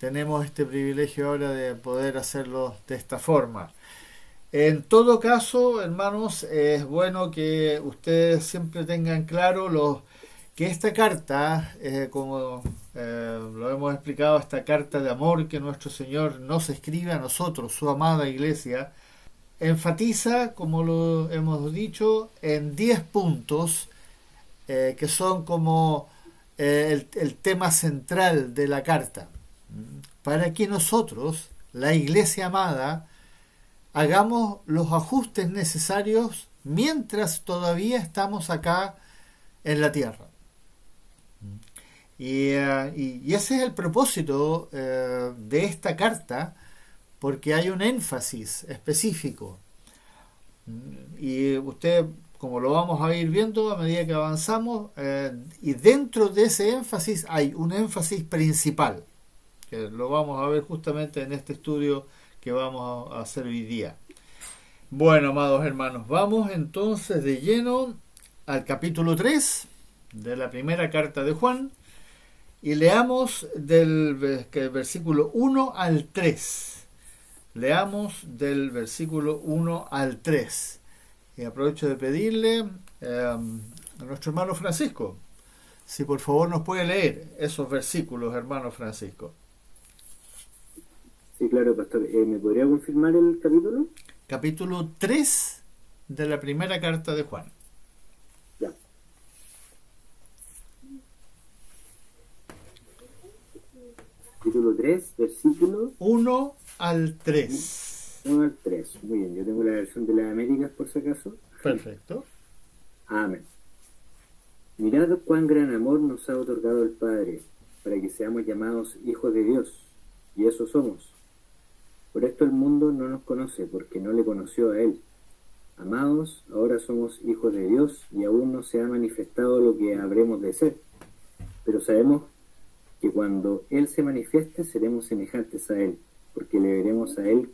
tenemos este privilegio ahora de poder hacerlo de esta forma. En todo caso, hermanos, es bueno que ustedes siempre tengan claro que esta carta, como lo hemos explicado, esta carta de amor que nuestro Señor nos escribe a nosotros, su amada iglesia, enfatiza, como lo hemos dicho, en 10 puntos que son como el tema central de la carta, para que nosotros, la iglesia amada, hagamos los ajustes necesarios mientras todavía estamos acá en la tierra. Y ese es el propósito de esta carta, porque hay un énfasis específico. Y usted, como lo vamos a ir viendo a medida que avanzamos, y dentro de ese énfasis hay un énfasis principal, que lo vamos a ver justamente en este estudio que vamos a hacer hoy día. Bueno, amados hermanos, vamos entonces de lleno al capítulo 3 de la primera carta de Juan y leamos del versículo 1 al 3. Leamos del versículo 1 al 3. Y aprovecho de pedirle a nuestro hermano Francisco, si por favor nos puede leer esos versículos, hermano Francisco. Sí, claro, pastor. ¿Me podría confirmar el capítulo? Capítulo 3 de la primera carta de Juan. Ya. Capítulo 3, versículo 1 al 3. 1 al 3. Muy bien, yo tengo la versión de las Américas por si acaso. Perfecto. Amén. Mirad cuán gran amor nos ha otorgado el Padre, para que seamos llamados hijos de Dios, y eso somos. Por esto el mundo no nos conoce, porque no le conoció a Él. Amados, ahora somos hijos de Dios, y aún no se ha manifestado lo que habremos de ser. Pero sabemos que cuando Él se manifieste, seremos semejantes a Él, porque le veremos a Él,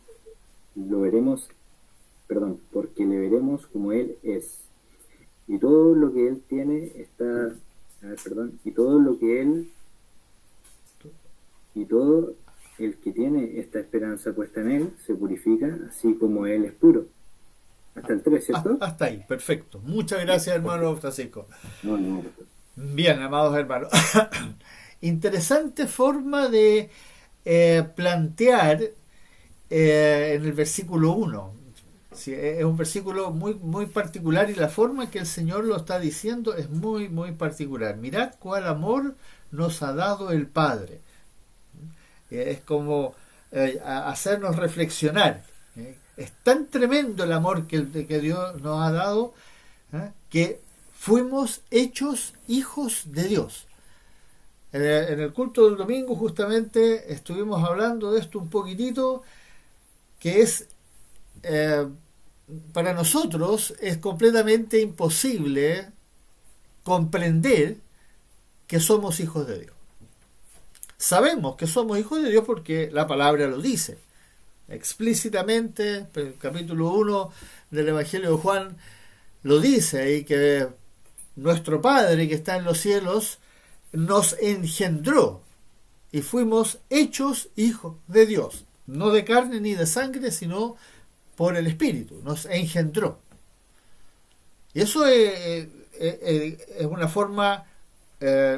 porque le veremos como Él es. Y todo lo que Él tiene y todo el que tiene esta esperanza puesta en Él se purifica, así como Él es puro. Hasta el 3, ¿cierto? Hasta ahí, perfecto. Muchas gracias, hermano Francisco. No. Bien, amados hermanos. Interesante forma de plantear en el versículo 1. Sí, es un versículo muy, muy particular y la forma en que el Señor lo está diciendo es muy, muy particular. Mirad cuál amor nos ha dado el Padre. Es como hacernos reflexionar. Es tan tremendo el amor que Dios nos ha dado, que fuimos hechos hijos de Dios. En el culto del domingo justamente estuvimos hablando de esto un poquitito, que es para nosotros es completamente imposible comprender que somos hijos de Dios. Sabemos que somos hijos de Dios porque la palabra lo dice explícitamente. El capítulo 1 del Evangelio de Juan lo dice ahí, que nuestro Padre que está en los cielos nos engendró y fuimos hechos hijos de Dios, no de carne ni de sangre, sino por el Espíritu, nos engendró. Y eso es una forma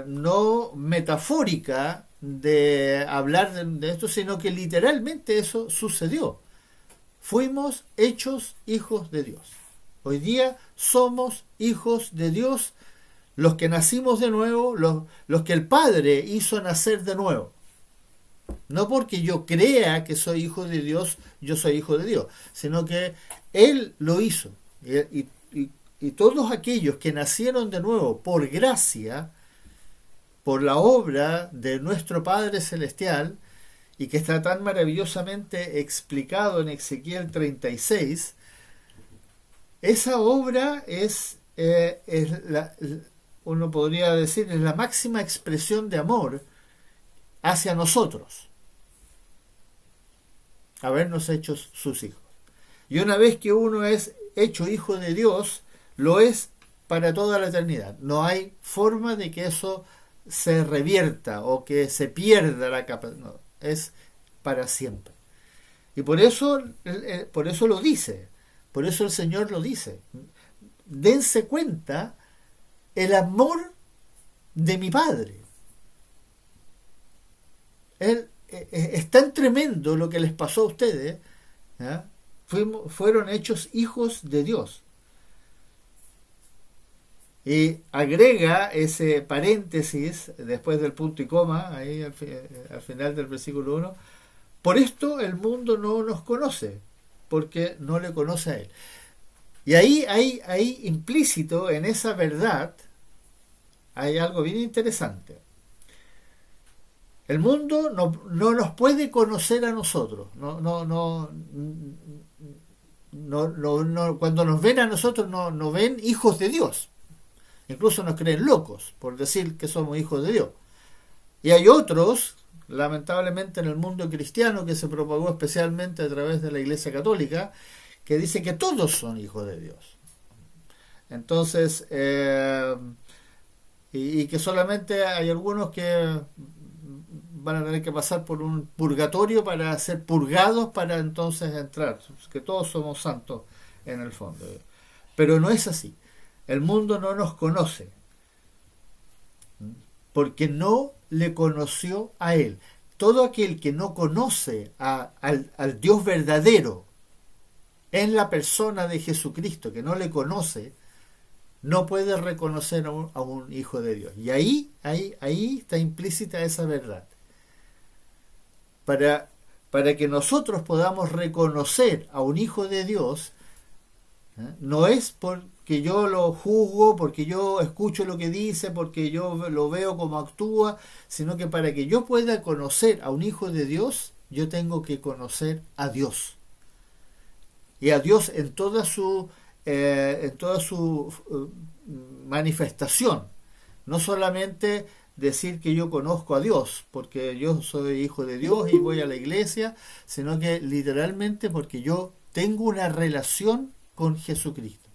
no metafórica de hablar de esto, sino que literalmente eso sucedió. Fuimos hechos hijos de Dios. Hoy día somos hijos de Dios, los que nacimos de nuevo, los que el Padre hizo nacer de nuevo. No porque yo crea que soy hijo de Dios, yo soy hijo de Dios, sino que Él lo hizo. Y todos aquellos que nacieron de nuevo por gracia, por la obra de nuestro Padre Celestial, y que está tan maravillosamente explicado en Ezequiel 36, esa obra uno podría decir, es la máxima expresión de amor hacia nosotros, habernos hecho sus hijos. Y una vez que uno es hecho hijo de Dios, lo es para toda la eternidad. No hay forma de que eso se revierta o que se pierda la capacidad. No. es para siempre. Y por eso lo dice, por eso el Señor lo dice. Dense cuenta el amor de mi Padre. Es tan tremendo lo que les pasó a ustedes, ¿ya? Fueron hechos hijos de Dios. Y agrega ese paréntesis después del punto y coma, ahí al final del versículo 1, por esto el mundo no nos conoce, porque no le conoce a Él. Y ahí implícito en esa verdad hay algo bien interesante. El mundo no nos puede conocer a nosotros. Cuando nos ven a nosotros no ven hijos de Dios. Incluso nos creen locos por decir que somos hijos de Dios. Y hay otros, lamentablemente en el mundo cristiano, que se propagó especialmente a través de la Iglesia Católica, que dice que todos son hijos de Dios. Entonces, y que solamente hay algunos que van a tener que pasar por un purgatorio para ser purgados para entonces entrar, que todos somos santos en el fondo. Pero no es así. El mundo no nos conoce porque no le conoció a Él. Todo aquel que no conoce al Dios verdadero en la persona de Jesucristo, que no le conoce, no puede reconocer a un hijo de Dios. Y ahí está implícita esa verdad. Para que nosotros podamos reconocer a un hijo de Dios, no es porque yo lo juzgo, porque yo escucho lo que dice, porque yo lo veo como actúa, sino que para que yo pueda conocer a un hijo de Dios, yo tengo que conocer a Dios. Y a Dios en toda su manifestación. No solamente decir que yo conozco a Dios, porque yo soy hijo de Dios y voy a la iglesia, sino que literalmente porque yo tengo una relación con Jesucristo.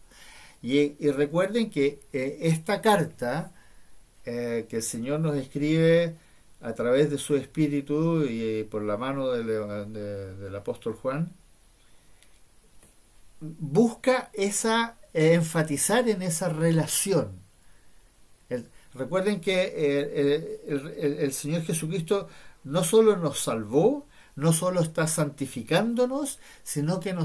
Y recuerden que esta carta que el Señor nos escribe a través de su Espíritu y por la mano del apóstol Juan, busca enfatizar en esa relación. Recuerden que el Señor Jesucristo no solo nos salvó, no solo está santificándonos, sino que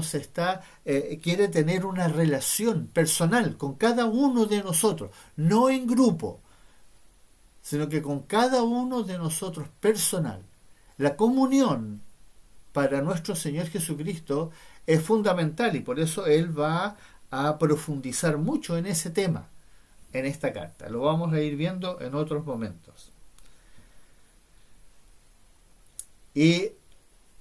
quiere tener una relación personal con cada uno de nosotros, no en grupo, sino que con cada uno de nosotros personal. La comunión para nuestro Señor Jesucristo es fundamental y por eso Él va a profundizar mucho en ese tema en esta carta. Lo vamos a ir viendo en otros momentos. Y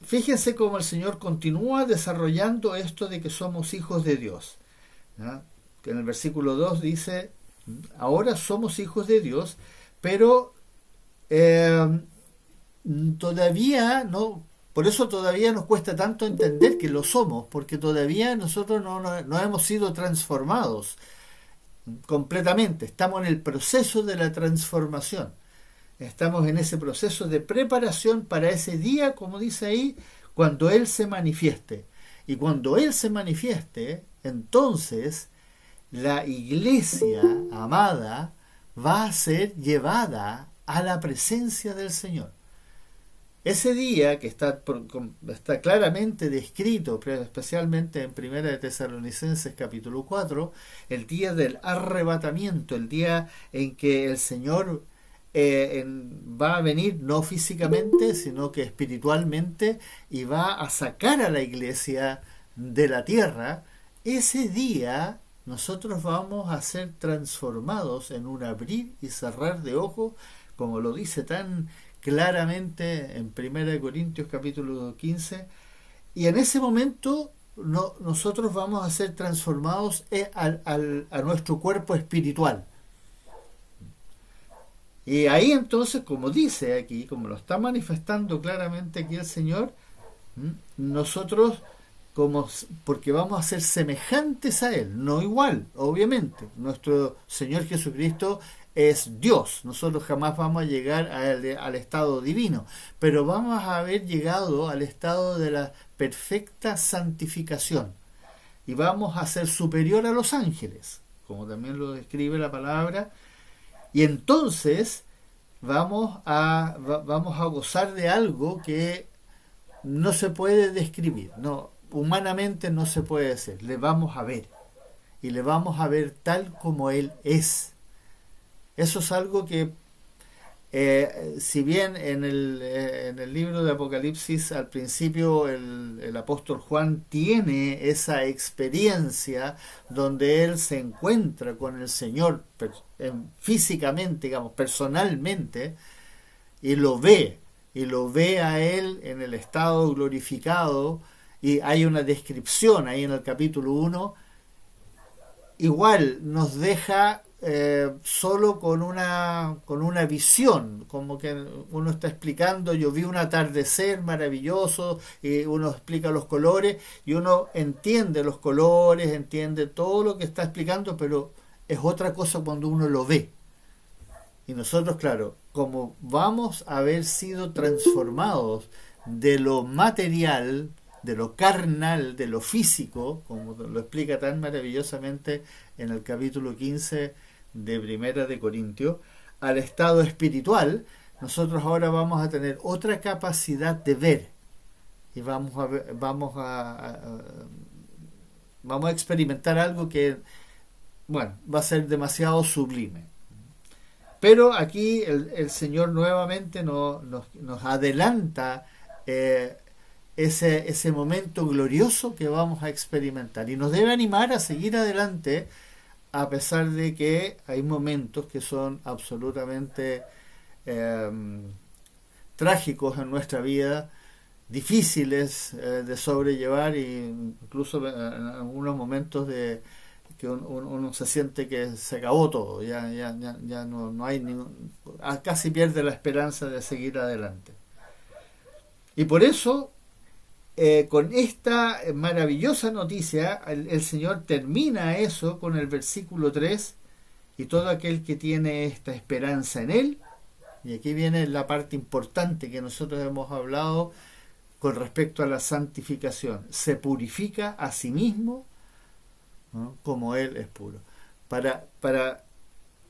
fíjense cómo el Señor continúa desarrollando esto de que somos hijos de Dios. ¿Ya? Que en el versículo 2 dice, ahora somos hijos de Dios, pero todavía no, por eso todavía nos cuesta tanto entender que lo somos, porque todavía nosotros no hemos sido transformados completamente. Estamos en el proceso de la transformación. Estamos en ese proceso de preparación para ese día, como dice ahí, cuando Él se manifieste. Y cuando Él se manifieste, entonces la iglesia amada va a ser llevada a la presencia del Señor. Ese día que está claramente descrito, especialmente en 1 de Tesalonicenses capítulo 4, el día del arrebatamiento, el día en que el Señor va a venir no físicamente, sino que espiritualmente, y va a sacar a la iglesia de la tierra. Ese día nosotros vamos a ser transformados en un abrir y cerrar de ojos, como lo dice tan claramente en 1 Corintios capítulo 15, y en ese momento nosotros vamos a ser transformados a nuestro cuerpo espiritual. Y ahí entonces, como dice aquí, como lo está manifestando claramente aquí el Señor, nosotros, porque vamos a ser semejantes a Él, no igual, obviamente. Nuestro Señor Jesucristo es Dios. Nosotros jamás vamos a llegar al estado divino, pero vamos a haber llegado al estado de la perfecta santificación y vamos a ser superior a los ángeles, como también lo describe la palabra, y entonces vamos a gozar de algo que no se puede describir, no, humanamente no se puede decir. Le vamos a ver y le vamos a ver tal como Él es. Eso es algo que, si bien en el libro de Apocalipsis al principio el apóstol Juan tiene esa experiencia donde él se encuentra con el Señor físicamente, digamos, personalmente, y lo ve a él en el estado glorificado, y hay una descripción ahí en el capítulo 1, igual nos deja solo con una visión, como que uno está explicando, yo vi un atardecer maravilloso, y uno explica los colores, y uno entiende los colores, entiende todo lo que está explicando, pero es otra cosa cuando uno lo ve. Y nosotros, claro, como vamos a haber sido transformados de lo material, de lo carnal, de lo físico, como lo explica tan maravillosamente en el capítulo 15 de Primera de Corintios, al estado espiritual, nosotros ahora vamos a tener otra capacidad de ver y vamos a experimentar algo que, bueno, va a ser demasiado sublime. Pero aquí el Señor nuevamente nos adelanta ese momento glorioso que vamos a experimentar y nos debe animar a seguir adelante, a pesar de que hay momentos que son absolutamente trágicos en nuestra vida, difíciles de sobrellevar, e incluso en algunos momentos de que uno se siente que se acabó todo, ya no hay casi pierde la esperanza de seguir adelante. Y por eso, con esta maravillosa noticia, el Señor termina eso con el versículo 3, y todo aquel que tiene esta esperanza en Él, y aquí viene la parte importante que nosotros hemos hablado con respecto a la santificación, se purifica a sí mismo, ¿no?, como Él es puro. Para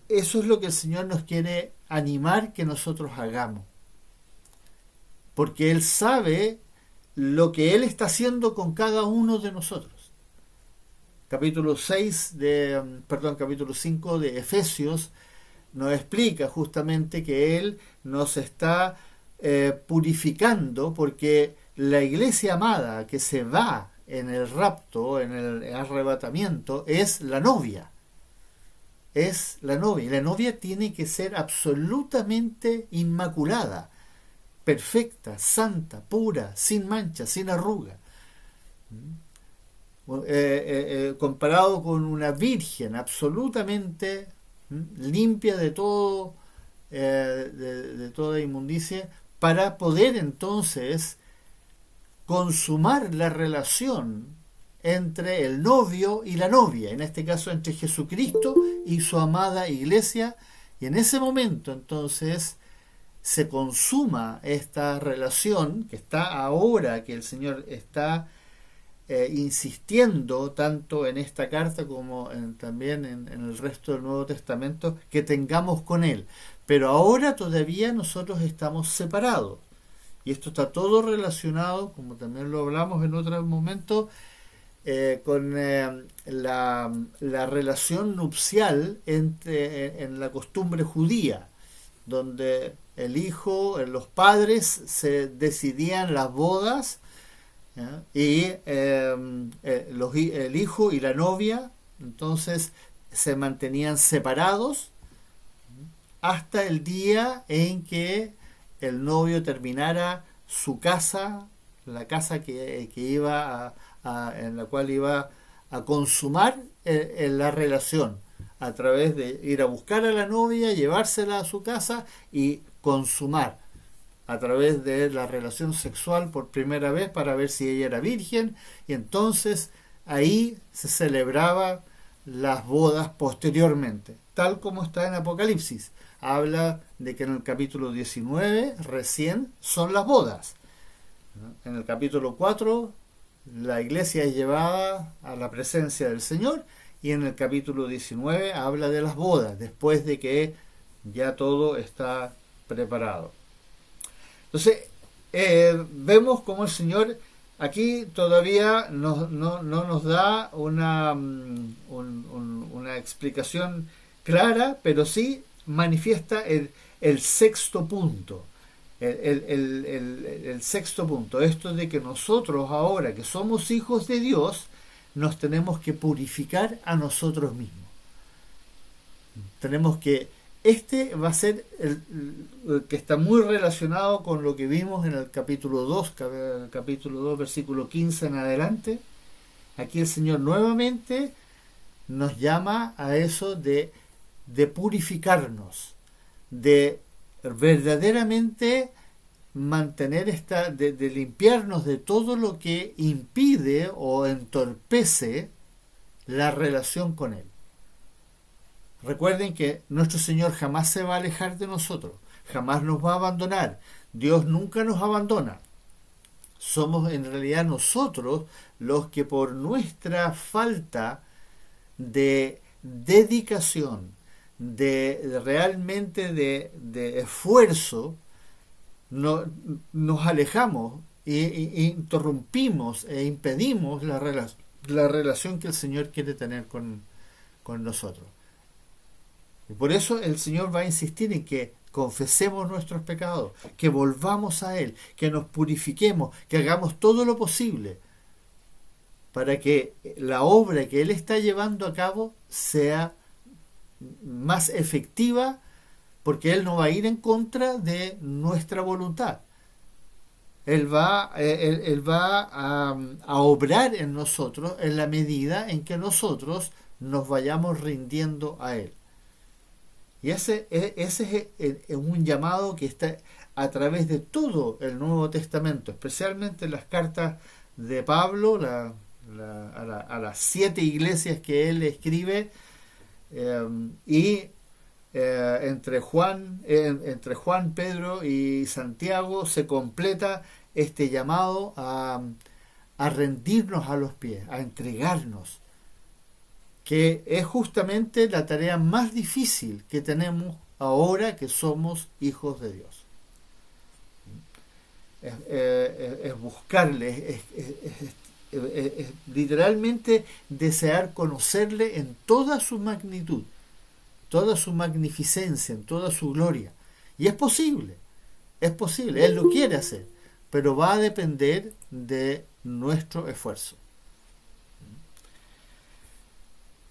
eso es lo que el Señor nos quiere animar que nosotros hagamos, porque Él sabe lo que Él está haciendo con cada uno de nosotros. Capítulo 5 de Efesios nos explica justamente que Él nos está purificando, porque la iglesia amada que se va en el rapto, en el arrebatamiento, es la novia. Es la novia. Y la novia tiene que ser absolutamente inmaculada, perfecta, santa, pura, sin mancha, sin arruga. Comparado con una virgen absolutamente limpia de todo, de toda inmundicia, para poder entonces consumar la relación entre el novio y la novia, en este caso entre Jesucristo y su amada iglesia, y en ese momento entonces se consuma esta relación que está ahora, que el Señor está insistiendo tanto en esta carta como también en el resto del Nuevo Testamento, que tengamos con Él. Pero ahora todavía nosotros estamos separados. Y esto está todo relacionado, como también lo hablamos en otro momento, con la relación nupcial en la costumbre judía, donde los padres se decidían las bodas, ¿ya?, y el hijo y la novia entonces se mantenían separados hasta el día en que el novio terminara su casa, la casa que iba en la cual iba a consumar la relación, a través de ir a buscar a la novia, llevársela a su casa y consumar a través de la relación sexual por primera vez para ver si ella era virgen, y entonces ahí se celebraba las bodas posteriormente. tal como está en Apocalipsis. Habla de que en el capítulo 19 recién son las bodas. En el capítulo 4 la iglesia es llevada a la presencia del Señor, y en el capítulo 19 habla de las bodas, después de que ya todo está preparado. Entonces, vemos como el Señor aquí todavía no nos da una explicación clara, pero sí manifiesta el sexto punto. El sexto punto, esto de que nosotros ahora que somos hijos de Dios, nos tenemos que purificar a nosotros mismos. Tenemos que, este va a ser el que está muy relacionado con lo que vimos en el capítulo 2, versículo 15 en adelante. Aquí el Señor nuevamente nos llama a eso de purificarnos, de verdaderamente mantener de limpiarnos de todo lo que impide o entorpece la relación con Él. Recuerden que nuestro Señor jamás se va a alejar de nosotros, jamás nos va a abandonar. Dios nunca nos abandona. Somos en realidad nosotros los que por nuestra falta de dedicación, realmente de esfuerzo, nos alejamos e interrumpimos e impedimos la relación que el Señor quiere tener con nosotros. Y por eso el Señor va a insistir en que confesemos nuestros pecados, que volvamos a Él, que nos purifiquemos, que hagamos todo lo posible para que la obra que Él está llevando a cabo sea más efectiva, porque Él no va a ir en contra de nuestra voluntad. Él va a obrar en nosotros en la medida en que nosotros nos vayamos rindiendo a Él. Y ese es un llamado que está a través de todo el Nuevo Testamento, especialmente en las cartas de Pablo a las 7 iglesias que él escribe, entre Juan, Pedro y Santiago se completa este llamado a rendirnos a los pies, a entregarnos, que es justamente la tarea más difícil que tenemos ahora que somos hijos de Dios. Es buscarle, es literalmente desear conocerle en toda su magnitud, toda su magnificencia, en toda su gloria. Y es posible, Él lo quiere hacer, pero va a depender de nuestro esfuerzo.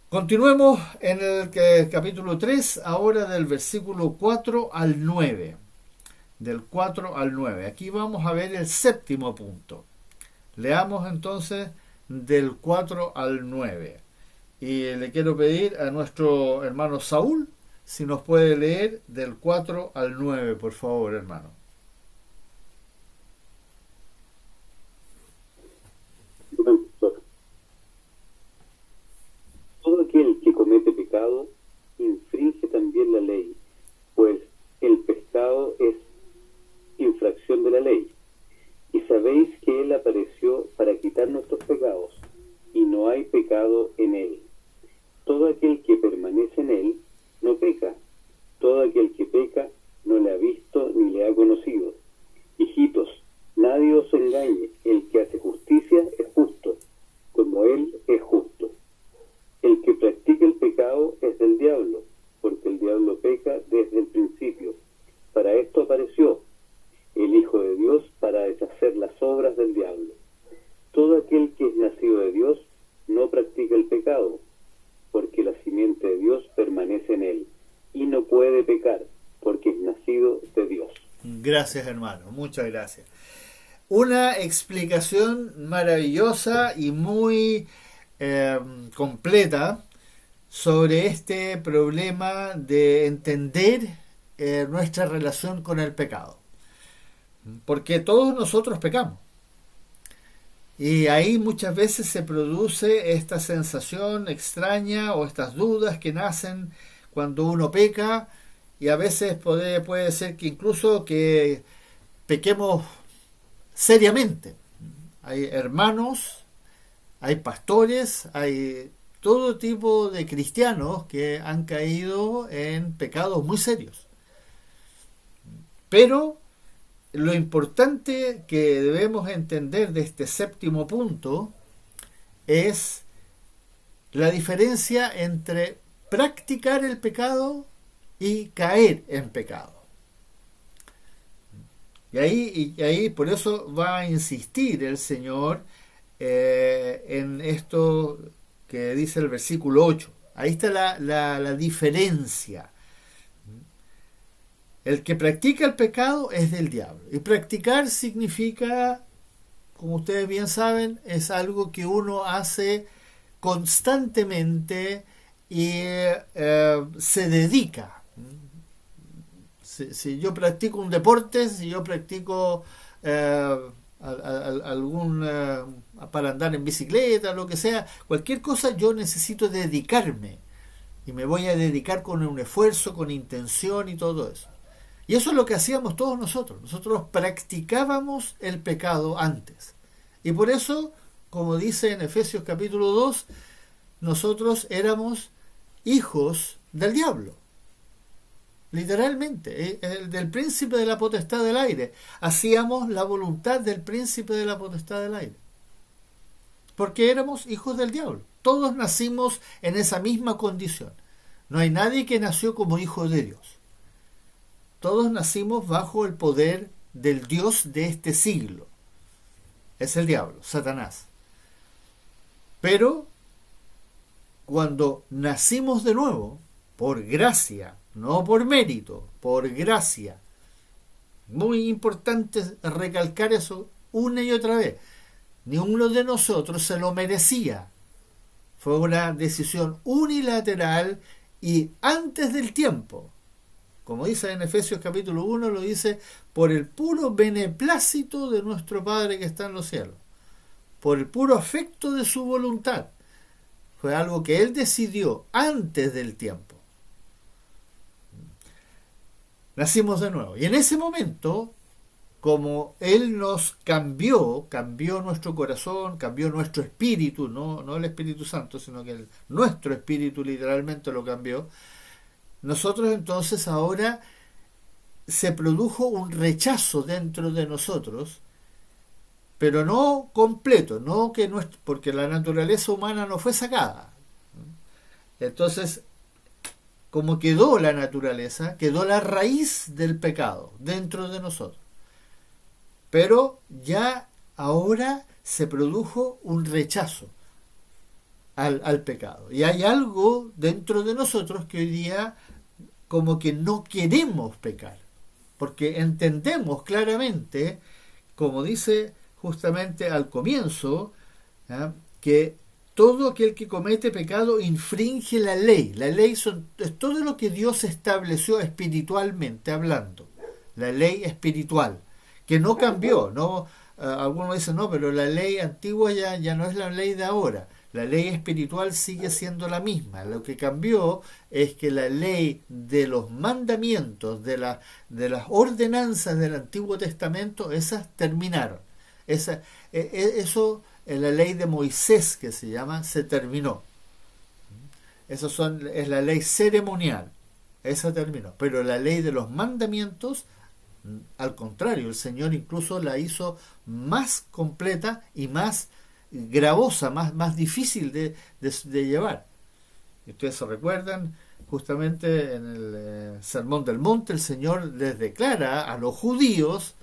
Continuemos en el capítulo 3, ahora del versículo 4 al 9. Del 4 al 9. Aquí vamos a ver el séptimo punto. Leamos entonces del 4 al 9. Y le quiero pedir a nuestro hermano Saúl si nos puede leer del 4 al 9, por favor, hermano. Todo aquel que comete pecado infringe también la ley, pues el pecado es infracción de la ley. Y sabéis que Él apareció para quitar nuestros pecados, y no hay pecado en Él. Todo aquel que permanece en Él no peca. Todo aquel que peca no le ha visto ni le ha conocido. Hijitos, nadie os engañe. El que hace justicia es justo, como Él es justo. El que practica el pecado es del diablo, porque el diablo peca desde el principio. Para esto apareció el Hijo de Dios, para deshacer las obras del diablo. Todo aquel que es nacido de Dios no practica el pecado, porque la simiente de Dios permanece en él, y no puede pecar, porque es nacido de Dios. Gracias, hermano, muchas gracias. Una explicación maravillosa y muy completa sobre este problema de entender nuestra relación con el pecado. Porque todos nosotros pecamos. Y ahí muchas veces se produce esta sensación extraña o estas dudas que nacen cuando uno peca, y a veces puede ser que incluso que pequemos seriamente. Hay hermanos, hay pastores, hay todo tipo de cristianos que han caído en pecados muy serios. Pero lo importante que debemos entender de este séptimo punto es la diferencia entre practicar el pecado y caer en pecado. Y ahí por eso va a insistir el Señor en esto que dice el versículo 8. Ahí está la diferencia. El que practica el pecado es del diablo. Y practicar significa, como ustedes bien saben, es algo que uno hace constantemente y se dedica. Si yo practico un deporte, si yo practico algún para andar en bicicleta, lo que sea, cualquier cosa, yo necesito dedicarme y me voy a dedicar con un esfuerzo, con intención y todo eso. Y eso es lo que hacíamos todos nosotros. Nosotros practicábamos el pecado antes. Y por eso, como dice en Efesios capítulo 2, nosotros éramos hijos del diablo. Literalmente, del príncipe de la potestad del aire. Hacíamos la voluntad del príncipe de la potestad del aire. Porque éramos hijos del diablo. Todos nacimos en esa misma condición. No hay nadie que nació como hijo de Dios. Todos nacimos bajo el poder del Dios de este siglo. Es el diablo, Satanás. Pero cuando nacimos de nuevo, por gracia, no por mérito, por gracia. Muy importante recalcar eso una y otra vez. Ni uno de nosotros se lo merecía. Fue una decisión unilateral y antes del tiempo. Como dice en Efesios capítulo 1, lo dice por el puro beneplácito de nuestro Padre que está en los cielos. Por el puro afecto de su voluntad. Fue algo que Él decidió antes del tiempo. Nacimos de nuevo. Y en ese momento, como Él nos cambió nuestro corazón, cambió nuestro espíritu, no el Espíritu Santo, sino que nuestro espíritu literalmente lo cambió, nosotros entonces ahora se produjo un rechazo dentro de nosotros, pero no completo, no que porque la naturaleza humana no fue sacada. Entonces, como quedó la naturaleza, quedó la raíz del pecado dentro de nosotros. Pero ya ahora se produjo un rechazo al pecado. Y hay algo dentro de nosotros que hoy día como que no queremos pecar. Porque entendemos claramente, como dice justamente al comienzo, ¿ya?, que todo aquel que comete pecado infringe la ley. La ley es todo lo que Dios estableció espiritualmente hablando. La ley espiritual, que no cambió. No, algunos dicen, no, pero la ley antigua ya no es la ley de ahora. La ley espiritual sigue siendo la misma. Lo que cambió es que la ley de los mandamientos, de las ordenanzas del Antiguo Testamento, esas terminaron. Eso en la ley de Moisés, que se llama, se terminó. Es la ley ceremonial. Esa terminó. Pero la ley de los mandamientos, al contrario, el Señor incluso la hizo más completa y más gravosa, más difícil de llevar. Ustedes se recuerdan, justamente en el Sermón del Monte, el Señor les declara a los judíos,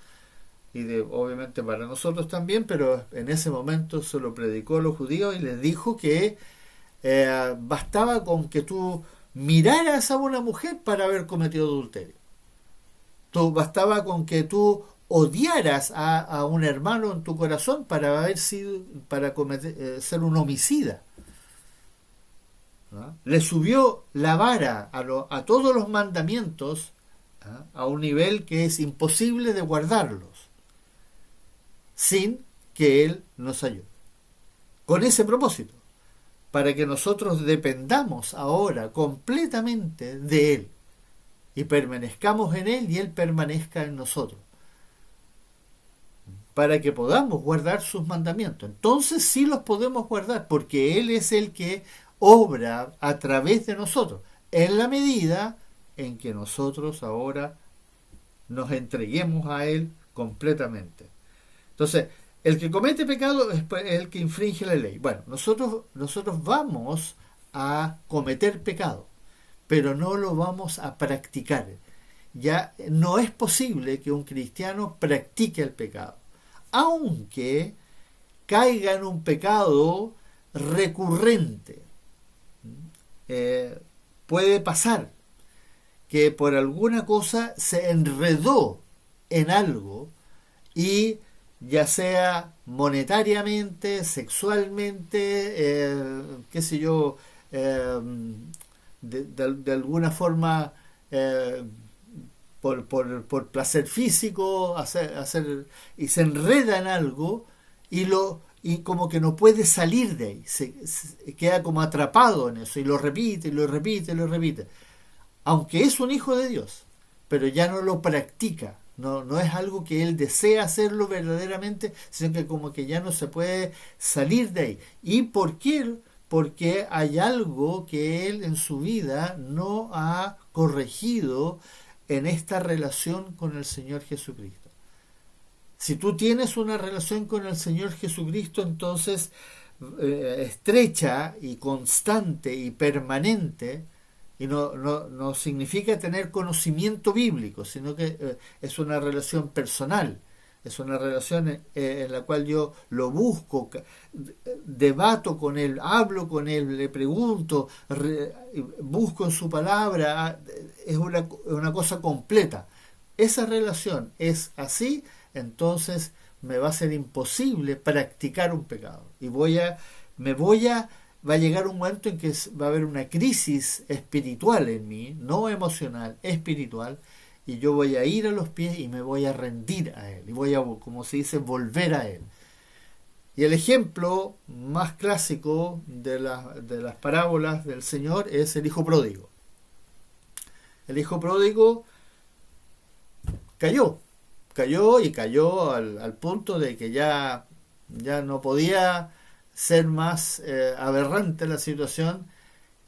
y obviamente para nosotros también, pero en ese momento se lo predicó a los judíos y les dijo que bastaba con que tú miraras a una mujer para haber cometido adulterio. Bastaba con que tú odiaras a un hermano en tu corazón para ser un homicida. ¿No? Le subió la vara a todos los mandamientos, ¿no?, a un nivel que es imposible de guardarlos sin que Él nos ayude. Con ese propósito, para que nosotros dependamos ahora completamente de Él y permanezcamos en Él y Él permanezca en nosotros, para que podamos guardar sus mandamientos. Entonces sí los podemos guardar, porque Él es el que obra a través de nosotros, en la medida en que nosotros ahora nos entreguemos a Él completamente. Entonces, el que comete pecado es el que infringe la ley. Bueno, nosotros vamos a cometer pecado, pero no lo vamos a practicar. Ya no es posible que un cristiano practique el pecado, aunque caiga en un pecado recurrente. Puede pasar que por alguna cosa se enredó en algo y ya sea monetariamente, sexualmente, qué sé yo, de alguna forma, por placer físico, y se enreda en algo y como que no puede salir de ahí, se queda como atrapado en eso y lo repite, y lo repite, y lo repite. Aunque es un hijo de Dios, pero ya no lo practica. No es algo que él desea hacerlo verdaderamente, sino que como que ya no se puede salir de ahí. ¿Y por qué? Porque hay algo que él en su vida no ha corregido en esta relación con el Señor Jesucristo. Si tú tienes una relación con el Señor Jesucristo, entonces estrecha y constante y permanente, y no significa tener conocimiento bíblico, sino que es una relación personal, es una relación en la cual yo lo busco, debato con él, hablo con él, le pregunto, busco en su palabra, es una cosa completa. Esa relación es así, entonces me va a ser imposible practicar un pecado y va a llegar un momento en que va a haber una crisis espiritual en mí, no emocional, espiritual, y yo voy a ir a los pies y me voy a rendir a Él, y voy a, como se dice, volver a Él. Y el ejemplo más clásico de las parábolas del Señor es el hijo pródigo. El hijo pródigo cayó al punto de que ya no podía ser más aberrante la situación,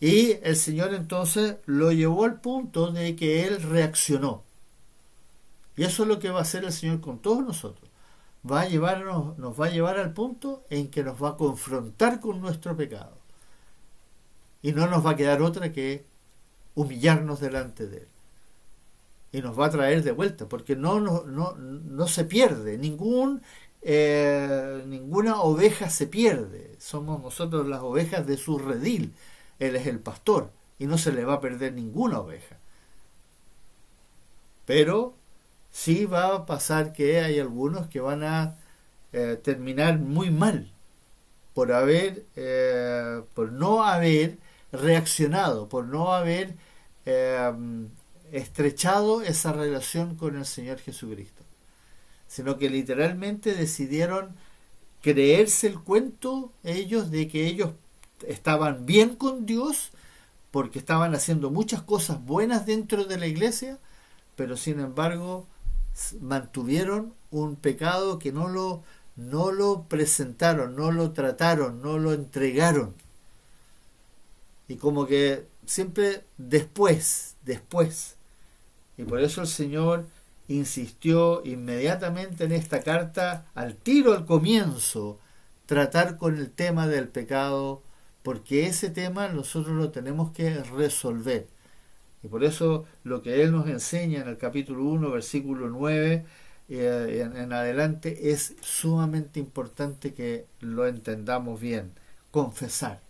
y el Señor entonces lo llevó al punto de que él reaccionó. Y eso es lo que va a hacer el Señor con todos nosotros. Nos va a llevar al punto en que nos va a confrontar con nuestro pecado, y no nos va a quedar otra que humillarnos delante de él, y nos va a traer de vuelta, porque no se pierde ninguna oveja se pierde. Somos nosotros las ovejas de su redil. Él es el pastor y no se le va a perder ninguna oveja. Pero sí va a pasar que hay algunos que van a terminar muy mal por no haber reaccionado, por no haber estrechado esa relación con el Señor Jesucristo, sino que literalmente decidieron creerse el cuento ellos de que ellos estaban bien con Dios porque estaban haciendo muchas cosas buenas dentro de la iglesia, pero sin embargo mantuvieron un pecado que no lo presentaron, no lo trataron, no lo entregaron, y como que siempre después, y por eso el Señor insistió inmediatamente en esta carta, al tiro al comienzo, tratar con el tema del pecado, porque ese tema nosotros lo tenemos que resolver. Y por eso lo que Él nos enseña en el capítulo 1, versículo 9 en adelante, es sumamente importante que lo entendamos bien. Confesar.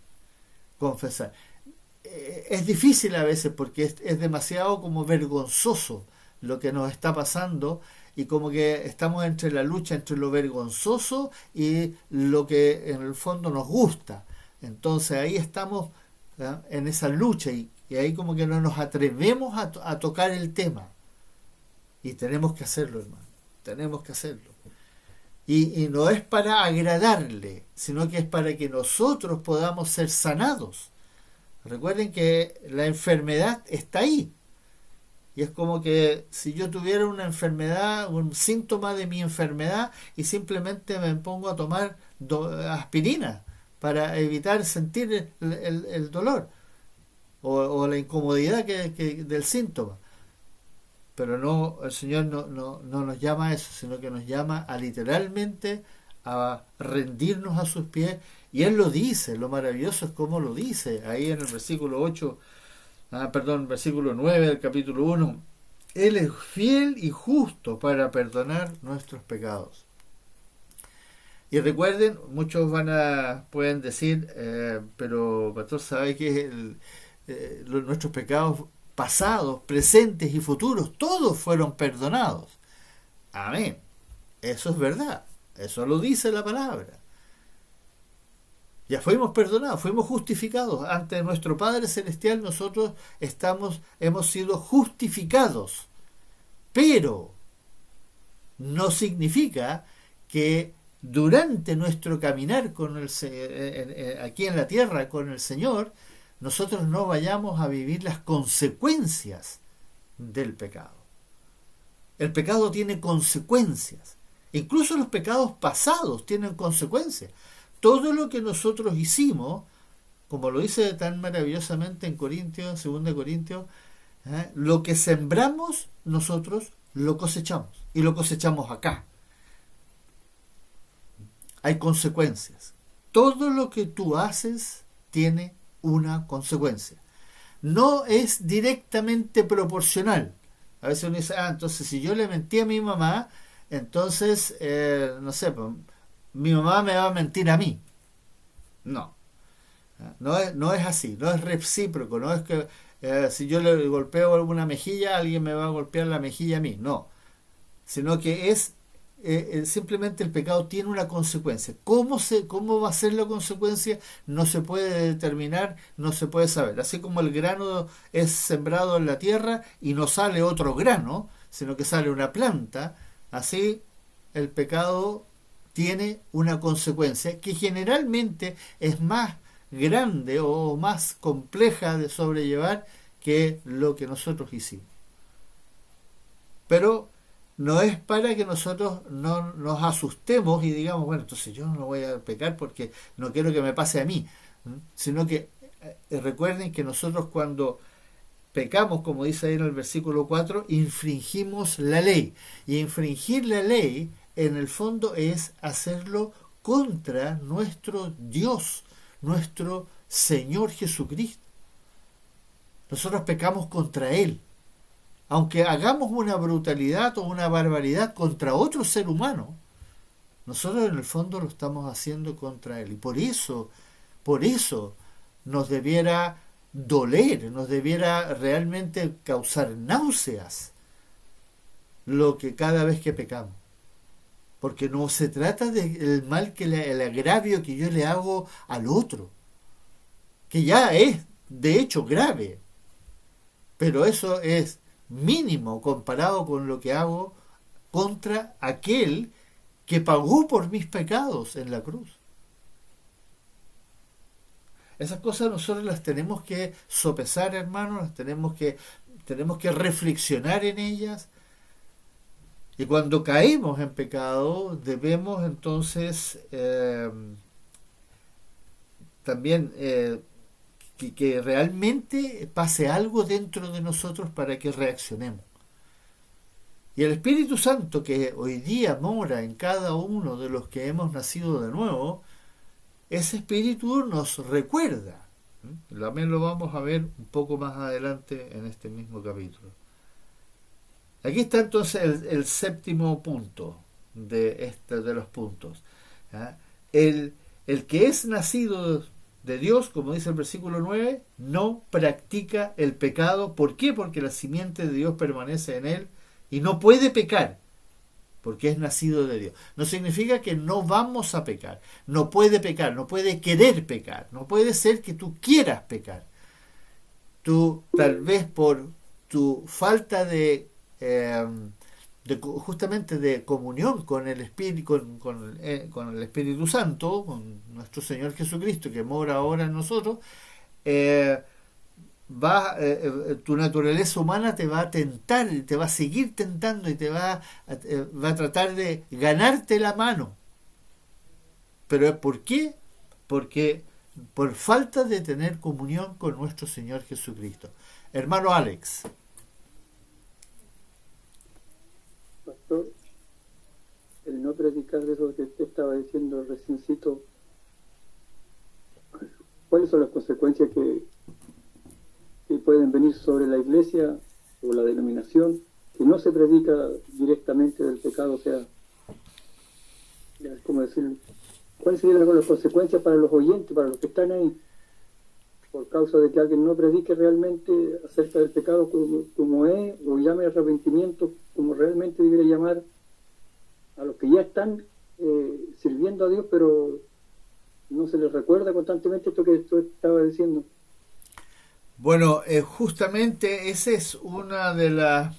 Es difícil a veces porque es demasiado como vergonzoso lo que nos está pasando, y como que estamos entre la lucha entre lo vergonzoso y lo que en el fondo nos gusta. Entonces ahí estamos, ¿verdad?, en esa lucha, y ahí como que no nos atrevemos a tocar el tema, y tenemos que hacerlo, hermano, tenemos que hacerlo. Y no es para agradarle, sino que es para que nosotros podamos ser sanados. Recuerden que la enfermedad está ahí. Y es como que si yo tuviera una enfermedad, un síntoma de mi enfermedad, y simplemente me pongo a tomar aspirina para evitar sentir el dolor o la incomodidad del síntoma. Pero no, el Señor no nos llama a eso, sino que nos llama a literalmente a rendirnos a sus pies. Y Él lo dice, lo maravilloso es cómo lo dice, ahí en el versículo 8, versículo 9 del capítulo 1. Él es fiel y justo para perdonar nuestros pecados. Y recuerden, muchos pueden decir, pero pastor, ¿sabe que nuestros pecados pasados, presentes y futuros, todos fueron perdonados? Amén. Eso es verdad. Eso lo dice la palabra. Ya fuimos perdonados, fuimos justificados. Ante nuestro Padre Celestial nosotros hemos sido justificados. Pero no significa que durante nuestro caminar aquí en la tierra con el Señor, nosotros no vayamos a vivir las consecuencias del pecado. El pecado tiene consecuencias. Incluso los pecados pasados tienen consecuencias. Todo lo que nosotros hicimos, como lo dice tan maravillosamente en 2 Corintios, lo que sembramos nosotros lo cosechamos. Y lo cosechamos acá. Hay consecuencias. Todo lo que tú haces tiene una consecuencia. No es directamente proporcional. A veces uno dice, entonces si yo le mentí a mi mamá, entonces, no sé, pues, mi mamá me va a mentir a mí. No. No es así, no es recíproco, no es que si yo le golpeo alguna mejilla, alguien me va a golpear la mejilla a mí. No. Sino que es simplemente el pecado tiene una consecuencia. ¿Cómo va a ser la consecuencia? No se puede determinar, no se puede saber. Así como el grano es sembrado en la tierra y no sale otro grano, sino que sale una planta, así el pecado tiene una consecuencia que generalmente es más grande o más compleja de sobrellevar que lo que nosotros hicimos. Pero no es para que nosotros no nos asustemos y digamos, bueno, entonces yo no voy a pecar porque no quiero que me pase a mí, sino que recuerden que nosotros cuando pecamos, como dice ahí en el versículo 4, infringimos la ley. Y infringir la ley, en el fondo, es hacerlo contra nuestro Dios, nuestro Señor Jesucristo. Nosotros pecamos contra Él. Aunque hagamos una brutalidad o una barbaridad contra otro ser humano, nosotros en el fondo lo estamos haciendo contra Él. Y por eso nos debiera doler, nos debiera realmente causar náuseas lo que cada vez que pecamos. Porque no se trata del mal, el agravio que yo le hago al otro, que ya es de hecho grave, pero eso es mínimo comparado con lo que hago contra aquel que pagó por mis pecados en la cruz. Esas cosas nosotros las tenemos que sopesar, hermanos, tenemos que reflexionar en ellas. Y cuando caemos en pecado, debemos entonces también que realmente pase algo dentro de nosotros para que reaccionemos. Y el Espíritu Santo, que hoy día mora en cada uno de los que hemos nacido de nuevo, ese Espíritu nos recuerda. También lo vamos a ver un poco más adelante en este mismo capítulo. Aquí está entonces el séptimo punto de los puntos. El que es nacido de Dios, como dice el versículo 9, no practica el pecado. ¿Por qué? Porque la simiente de Dios permanece en él y no puede pecar, porque es nacido de Dios. No significa que no vamos a pecar. No puede pecar, no puede querer pecar. No puede ser que tú quieras pecar. Tú, tal vez por tu falta de justamente de comunión con el Espíritu, con el Espíritu Santo, con nuestro Señor Jesucristo que mora ahora en nosotros, eh, tu naturaleza humana te va a tentar, te va a seguir tentando y va a tratar de ganarte la mano. ¿Pero por qué? Porque por falta de tener comunión con nuestro Señor Jesucristo. Hermano Alex. Pastor, el no predicar eso que usted estaba diciendo reciencito, ¿cuáles son las consecuencias que pueden venir sobre la iglesia o la denominación que no se predica directamente del pecado? O sea, ¿cómo decirlo? ¿Cuáles serían las consecuencias para los oyentes, para los que están ahí, por causa de que alguien no predique realmente acerca del pecado como es, o llame arrepentimiento como realmente debería llamar a los que ya están sirviendo a Dios, pero no se les recuerda constantemente esto que tú estabas diciendo? Bueno, justamente esa es una de las,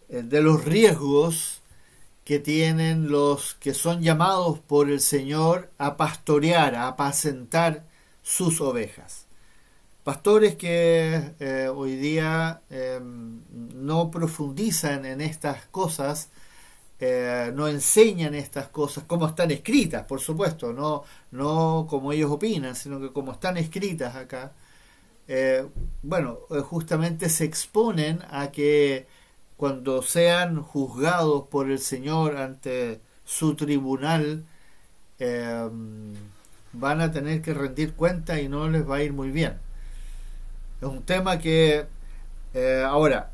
de los riesgos que tienen los que son llamados por el Señor a pastorear, a apacentar sus ovejas. Pastores que hoy día no profundizan en estas cosas, no enseñan estas cosas como están escritas, por supuesto, no como ellos opinan, sino que como están escritas acá. Justamente se exponen a que cuando sean juzgados por el Señor ante su tribunal, van a tener que rendir cuenta y no les va a ir muy bien. Es un tema que ahora,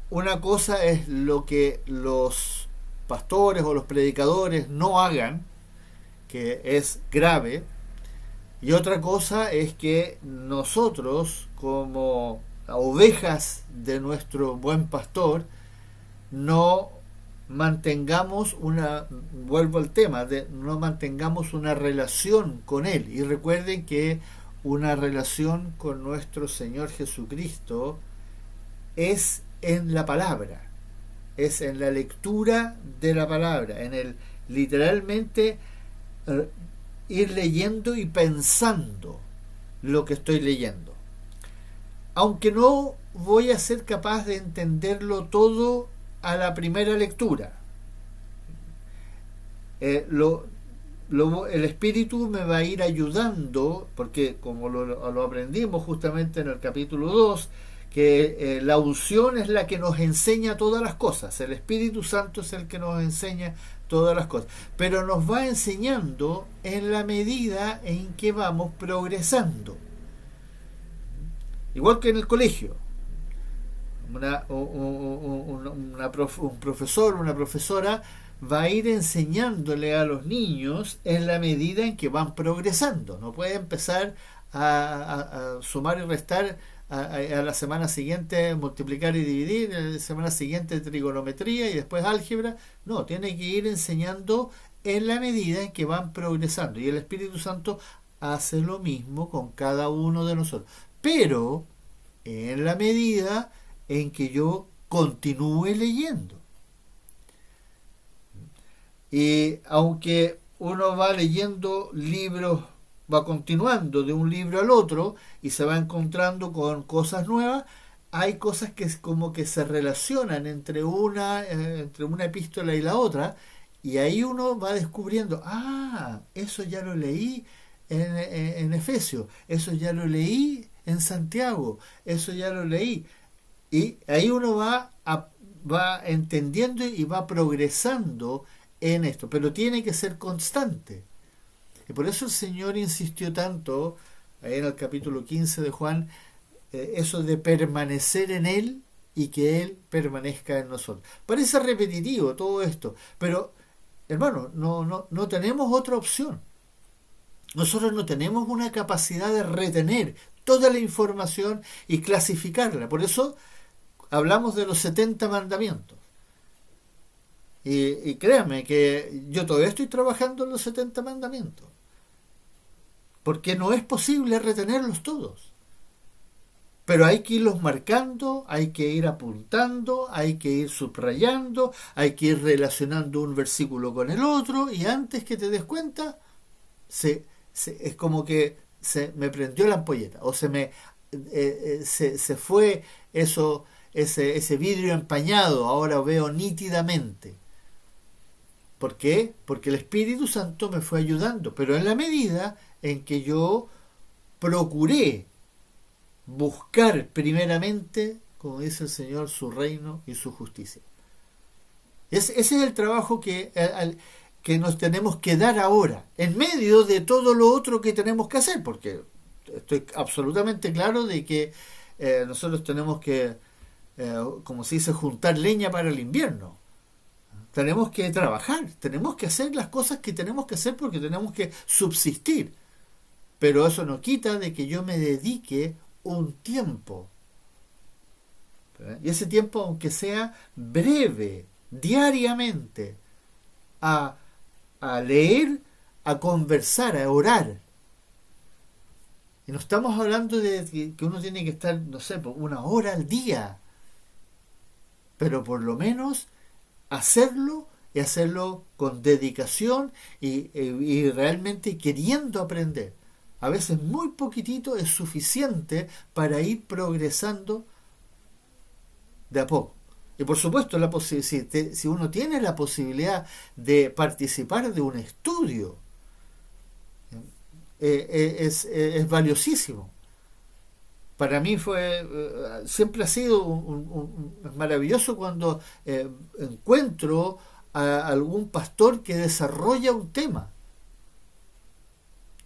una cosa es lo que los pastores o los predicadores no hagan, que es grave, y otra cosa es que nosotros, como ovejas de nuestro buen pastor, no mantengamos vuelvo al tema, no mantengamos una relación con él. Y recuerden que una relación con nuestro Señor Jesucristo es en la palabra, es en la lectura de la palabra, en el literalmente ir leyendo y pensando lo que estoy leyendo. Aunque no voy a ser capaz de entenderlo todo a la primera lectura, el Espíritu me va a ir ayudando, porque como lo aprendimos justamente en el capítulo 2, que la unción es la que nos enseña todas las cosas, el Espíritu Santo es el que nos enseña todas las cosas, pero nos va enseñando en la medida en que vamos progresando. Igual que en el colegio, un profesor, una profesora va a ir enseñándole a los niños en la medida en que van progresando. No puede empezar a sumar y restar a la semana siguiente multiplicar y dividir, a la semana siguiente trigonometría y después álgebra. No, tiene que ir enseñando en la medida en que van progresando, y el Espíritu Santo hace lo mismo con cada uno de nosotros, pero en la medida en que yo continúe leyendo. Y aunque uno va leyendo libros, va continuando de un libro al otro y se va encontrando con cosas nuevas, hay cosas que como que se relacionan entre una epístola y la otra, y ahí uno va descubriendo, eso ya lo leí en Efesios, eso ya lo leí en Santiago, eso ya lo leí. Y ahí uno va entendiendo y va progresando en esto, pero tiene que ser constante. Y por eso el Señor insistió tanto, ahí en el capítulo 15 de Juan, eso de permanecer en Él y que Él permanezca en nosotros. Parece repetitivo todo esto, pero hermano, no tenemos otra opción. Nosotros no tenemos una capacidad de retener toda la información y clasificarla. Por eso hablamos de los 70 mandamientos. Y créanme que yo todavía estoy trabajando en los 70 mandamientos, porque no es posible retenerlos todos. Pero hay que irlos marcando, hay que ir apuntando, hay que ir subrayando, hay que ir relacionando un versículo con el otro, y antes que te des cuenta, es como que se me prendió la ampolleta, o se fue eso, ese vidrio empañado, ahora veo nítidamente. ¿Por qué? Porque el Espíritu Santo me fue ayudando, pero en la medida en que yo procuré buscar primeramente, como dice el Señor, su reino y su justicia. Ese es el trabajo que nos tenemos que dar ahora, en medio de todo lo otro que tenemos que hacer, porque estoy absolutamente claro de que nosotros tenemos que, como se dice, juntar leña para el invierno. Tenemos que trabajar, tenemos que hacer las cosas que tenemos que hacer porque tenemos que subsistir. Pero eso no quita de que yo me dedique un tiempo. Y ese tiempo, aunque sea breve, diariamente, a leer, a conversar, a orar. Y no estamos hablando de que uno tiene que estar, no sé, 1 hora al día. Pero por lo menos hacerlo, y hacerlo con dedicación y realmente queriendo aprender. A veces muy poquitito es suficiente para ir progresando de a poco. Y por supuesto, si uno tiene la posibilidad de participar de un estudio, es valiosísimo. Para mí siempre ha sido maravilloso cuando encuentro a algún pastor que desarrolla un tema.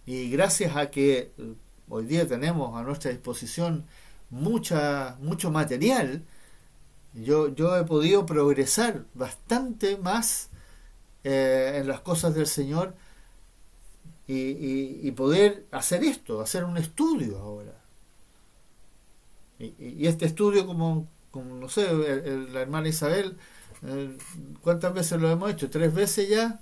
Y gracias a que hoy día tenemos a nuestra disposición mucho material, yo he podido progresar bastante más en las cosas del Señor y poder hacer esto, hacer un estudio ahora. Y este estudio, como no sé, la hermana Isabel, ¿cuántas veces lo hemos hecho? 3 veces ya,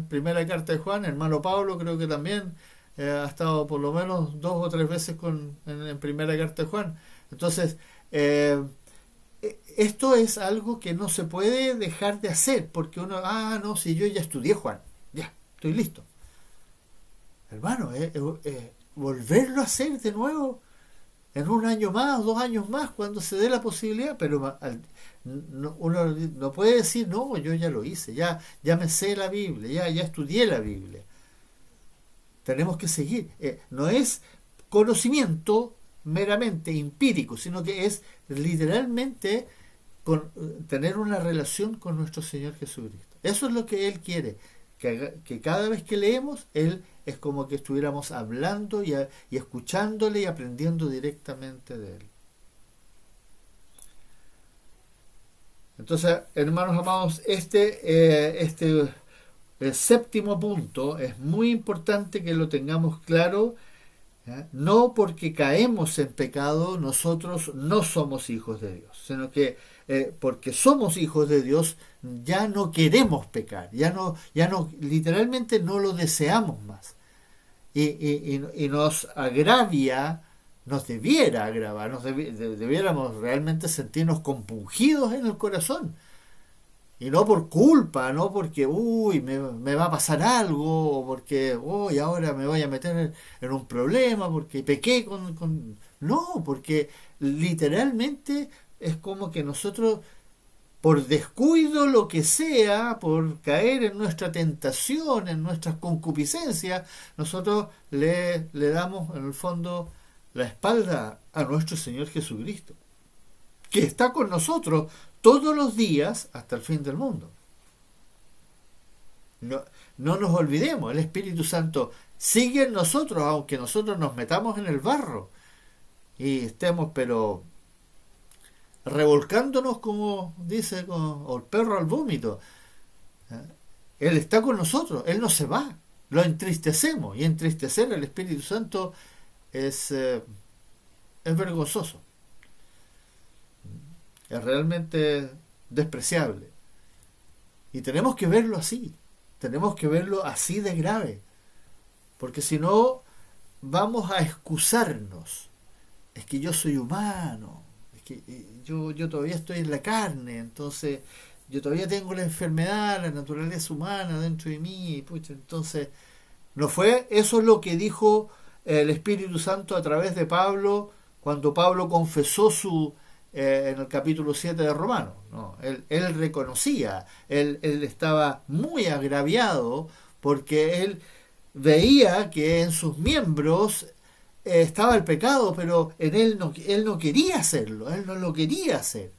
primera carta de Juan. Hermano Pablo creo que también ha estado por lo menos 2 o 3 veces en primera carta de Juan. Entonces, esto es algo que no se puede dejar de hacer, porque uno, no, si yo ya estudié Juan, ya, estoy listo. Hermano, volverlo a hacer de nuevo en 1 año más, 2 años más, cuando se dé la posibilidad, pero uno no puede decir, no, yo ya lo hice, ya me sé la Biblia, ya estudié la Biblia. Tenemos que seguir. No es conocimiento meramente empírico, sino que es literalmente tener una relación con nuestro Señor Jesucristo. Eso es lo que Él quiere, que cada vez que leemos, Él es como que estuviéramos hablando y escuchándole y aprendiendo directamente de Él. Entonces, hermanos amados, el 7º punto es muy importante que lo tengamos claro. No porque caemos en pecado nosotros no somos hijos de Dios, sino que porque somos hijos de Dios ya no queremos pecar, ya no literalmente no lo deseamos más, y nos agravia, nos debiera agravar, debiéramos realmente sentirnos compungidos en el corazón. Y no por culpa, no porque, me va a pasar algo, o porque, ahora me voy a meter en un problema, porque pequé No, porque literalmente es como que nosotros, por descuido, lo que sea, por caer en nuestra tentación, en nuestras concupiscencias, nosotros le damos, en el fondo, la espalda a nuestro Señor Jesucristo, que está con nosotros todos los días hasta el fin del mundo. No nos olvidemos, el Espíritu Santo sigue en nosotros, aunque nosotros nos metamos en el barro y estemos pero revolcándonos, como dice, como el perro al vómito. Él está con nosotros, Él no se va, lo entristecemos, y entristecer al Espíritu Santo es vergonzoso. Es realmente despreciable. Y tenemos que verlo así. Tenemos que verlo así de grave. Porque si no, vamos a excusarnos es que yo soy humano, es que yo todavía estoy en la carne, entonces yo todavía tengo la enfermedad, la naturaleza humana dentro de mí, y pucha, entonces no fue eso lo que dijo el Espíritu Santo a través de Pablo cuando Pablo confesó en el capítulo 7 de Romanos. No, él reconocía, él estaba muy agraviado porque él veía que en sus miembros estaba el pecado, pero en él no quería hacerlo, él no lo quería hacer.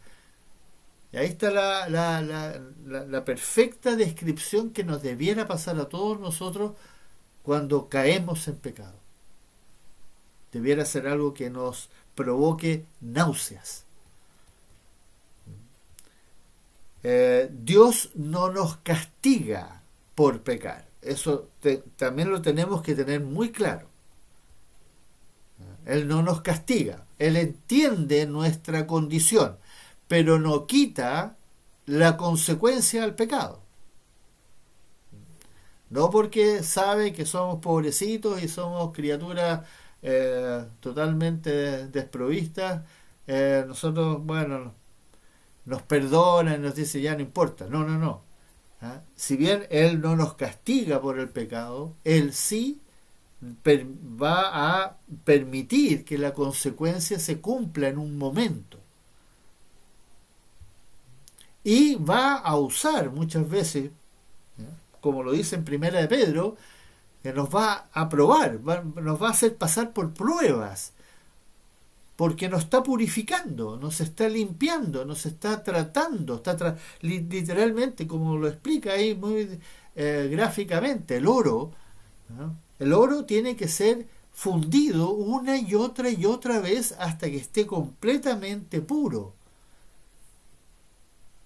Y ahí está la perfecta descripción que nos debiera pasar a todos nosotros cuando caemos en pecado. Debiera ser algo que nos provoque náuseas. Dios no nos castiga por pecar. Eso también lo tenemos que tener muy claro. Él no nos castiga. Él entiende nuestra condición, pero no quita la consecuencia al pecado. No porque sabe que somos pobrecitos y somos criaturas totalmente desprovistas, nosotros, bueno, nos perdona y nos dice ya no importa. No, no, no. ¿Ah? Si bien Él no nos castiga por el pecado, Él sí va a permitir que la consecuencia se cumpla en un momento. Y va a usar muchas veces, como lo dice en Primera de Pedro, que nos va a probar, nos va a hacer pasar por pruebas, porque nos está purificando, nos está limpiando, nos está tratando, literalmente, como lo explica ahí muy gráficamente, el oro, ¿no? El oro tiene que ser fundido una y otra vez hasta que esté completamente puro.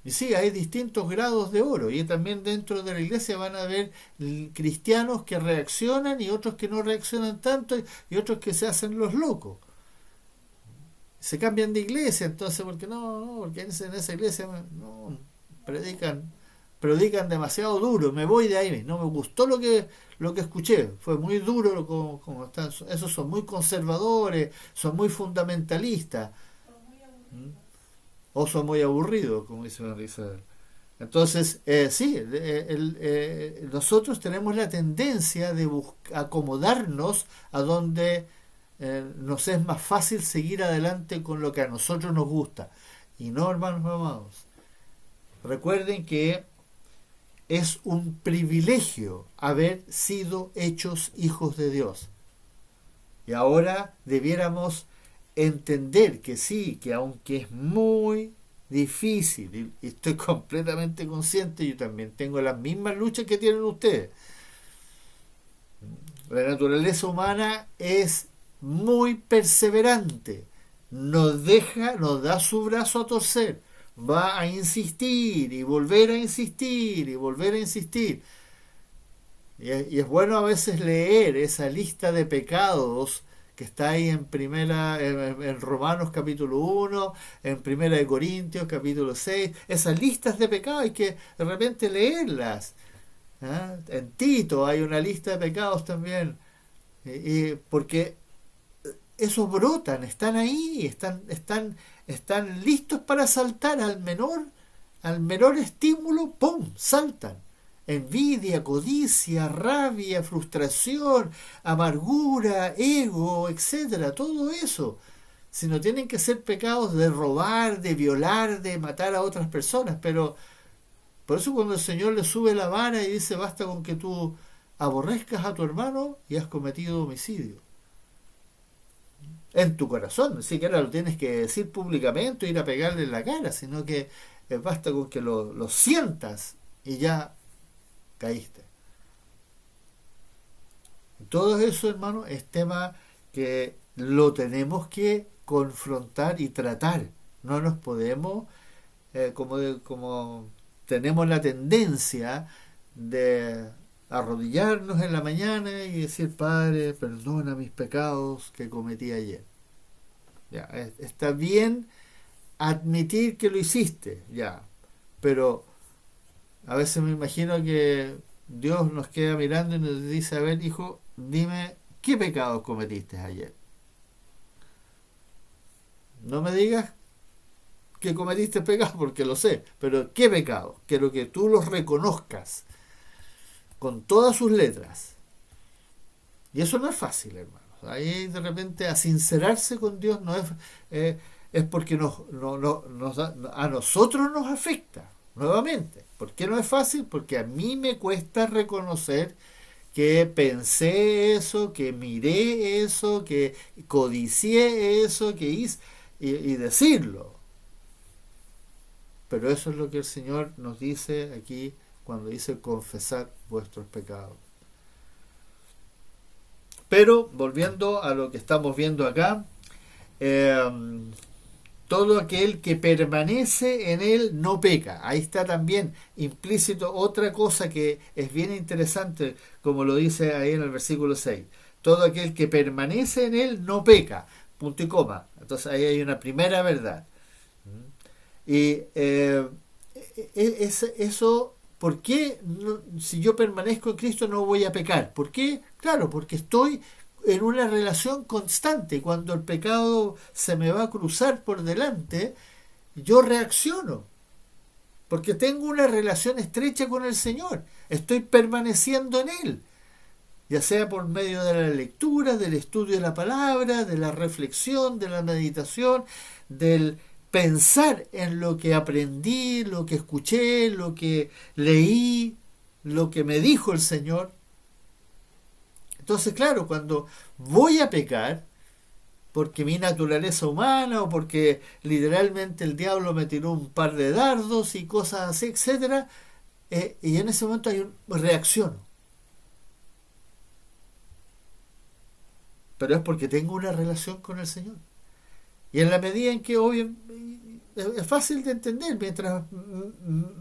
Y sí, hay distintos grados de oro, y también dentro de la iglesia van a haber cristianos que reaccionan y otros que no reaccionan tanto y otros que se hacen los locos. Se cambian de iglesia, entonces, porque porque en esa iglesia no predican demasiado duro, me voy de ahí, no me gustó lo que escuché, fue muy duro como están, esos son muy conservadores, son muy fundamentalistas. O son muy aburridos, como dice Isabel. Entonces, sí, nosotros tenemos la tendencia de acomodarnos a donde nos es más fácil seguir adelante con lo que a nosotros nos gusta. Y no, hermanos amados, recuerden que es un privilegio haber sido hechos hijos de Dios. Y ahora debiéramos entender que sí, que aunque es muy difícil, y estoy completamente consciente, yo también tengo las mismas luchas que tienen ustedes. La naturaleza humana es muy perseverante, nos da su brazo a torcer, va a insistir y volver a insistir y volver a insistir. Y es bueno a veces leer esa lista de pecados que está ahí en Romanos capítulo 1, en Primera de Corintios capítulo 6, esas listas de pecados hay que de repente leerlas. ¿Ah? En Tito hay una lista de pecados también, porque esos brotan, están ahí, están listos para saltar al menor estímulo, ¡pum!, saltan. Envidia, codicia, rabia, frustración, amargura, ego, etcétera, todo eso. Si no tienen que ser pecados de robar, de violar, de matar a otras personas, pero por eso cuando el Señor le sube la vara y dice basta con que tú aborrezcas a tu hermano y has cometido homicidio. En tu corazón, ni siquiera lo tienes que decir públicamente o ir a pegarle en la cara, sino que basta con que lo sientas y ya caíste. Todo eso, hermano, es tema que lo tenemos que confrontar y tratar. No nos podemos, como tenemos la tendencia de arrodillarnos en la mañana y decir, Padre, perdona mis pecados que cometí ayer. Ya, está bien admitir que lo hiciste, ya, pero a veces me imagino que Dios nos queda mirando y nos dice, a ver, hijo, dime, ¿qué pecados cometiste ayer? No me digas que cometiste pecado, porque lo sé, pero ¿qué pecado? Quiero que tú los reconozcas con todas sus letras. Y eso no es fácil, hermanos. Ahí de repente a sincerarse con Dios no es porque a nosotros nos afecta, nuevamente. ¿Por qué no es fácil? Porque a mí me cuesta reconocer que pensé eso, que miré eso, que codicié eso, que hice, y decirlo. Pero eso es lo que el Señor nos dice aquí cuando dice confesad vuestros pecados. Pero volviendo a lo que estamos viendo acá, todo aquel que permanece en él no peca. Ahí está también implícito otra cosa que es bien interesante, como lo dice ahí en el versículo 6. Todo aquel que permanece en él no peca. Punto y coma. Entonces ahí hay una primera verdad. Y eso, ¿por qué si yo permanezco en Cristo no voy a pecar? ¿Por qué? Claro, porque estoy en una relación constante. Cuando el pecado se me va a cruzar por delante, yo reacciono, porque tengo una relación estrecha con el Señor. Estoy permaneciendo en Él, ya sea por medio de la lectura, del estudio de la palabra, de la reflexión, de la meditación, del pensar en lo que aprendí, lo que escuché, lo que leí, lo que me dijo el Señor. Entonces, claro, cuando voy a pecar, porque mi naturaleza humana o porque literalmente el diablo me tiró un par de dardos y cosas así, etcétera, y en ese momento hay una reacción. Pero es porque tengo una relación con el Señor. Y en la medida en que es fácil de entender, mientras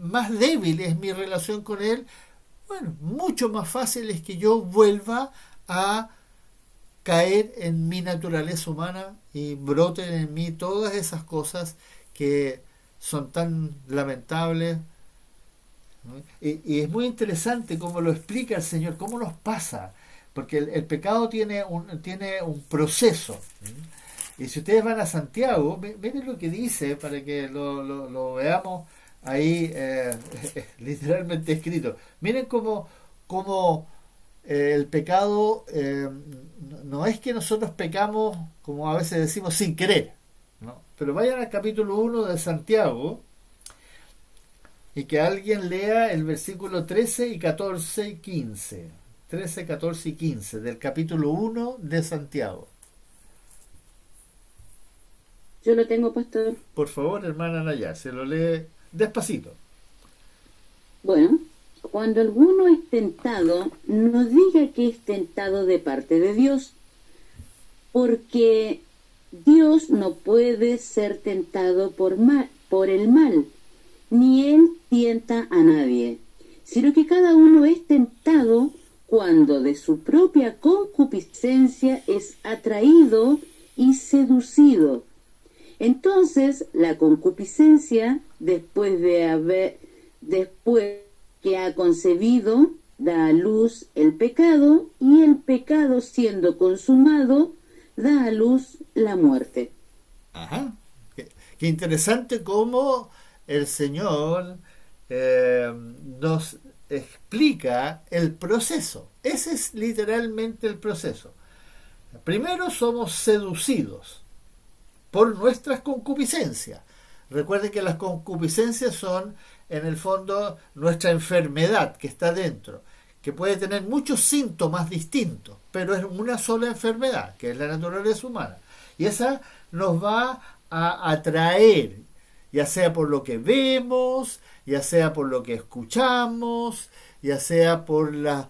más débil es mi relación con Él, bueno, mucho más fácil es que yo vuelva a caer en mi naturaleza humana y broten en mí todas esas cosas que son tan lamentables, ¿no? Y es muy interesante cómo lo explica el Señor, cómo nos pasa, porque el pecado tiene un proceso, ¿no? Y si ustedes van a Santiago, miren lo que dice para que lo veamos ahí literalmente escrito. Miren cómo el pecado no es que nosotros pecamos, como a veces decimos, sin querer, ¿no? Pero vayan al capítulo 1 de Santiago y que alguien lea el versículo 13 y 14 y 15. 13, 14 y 15 del capítulo 1 de Santiago. Yo lo tengo, pastor. Por favor, hermana Nayar, se lo lee despacito. Bueno, cuando alguno es tentado, no diga que es tentado de parte de Dios, porque Dios no puede ser tentado por el mal, ni Él tienta a nadie, sino que cada uno es tentado cuando de su propia concupiscencia es atraído y seducido. Entonces, la concupiscencia, después que ha concebido, da a luz el pecado, y el pecado, siendo consumado, da a luz la muerte. Ajá. Qué interesante cómo el Señor nos explica el proceso. Ese es literalmente el proceso. Primero somos seducidos por nuestras concupiscencias. Recuerden que las concupiscencias son, en el fondo, nuestra enfermedad que está dentro, que puede tener muchos síntomas distintos, pero es una sola enfermedad, que es la naturaleza humana. Y esa nos va a atraer, ya sea por lo que vemos, ya sea por lo que escuchamos, ya sea por la,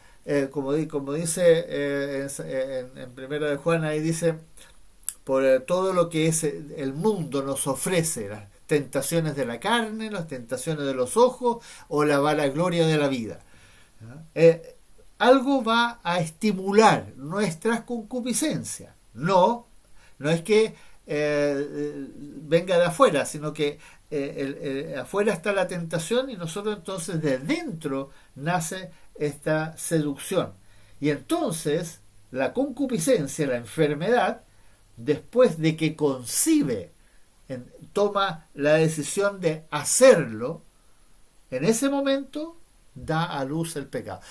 como dice en Primera de Juan, ahí dice, por todo lo que es el mundo nos ofrece, las tentaciones de la carne, las tentaciones de los ojos o la vanagloria de la vida. Algo va a estimular nuestras concupiscencias. No es que venga de afuera, sino que afuera está la tentación y nosotros entonces de dentro nace esta seducción. Y entonces la concupiscencia, la enfermedad, después de que concibe toma la decisión de hacerlo, en ese momento da a luz el pecado.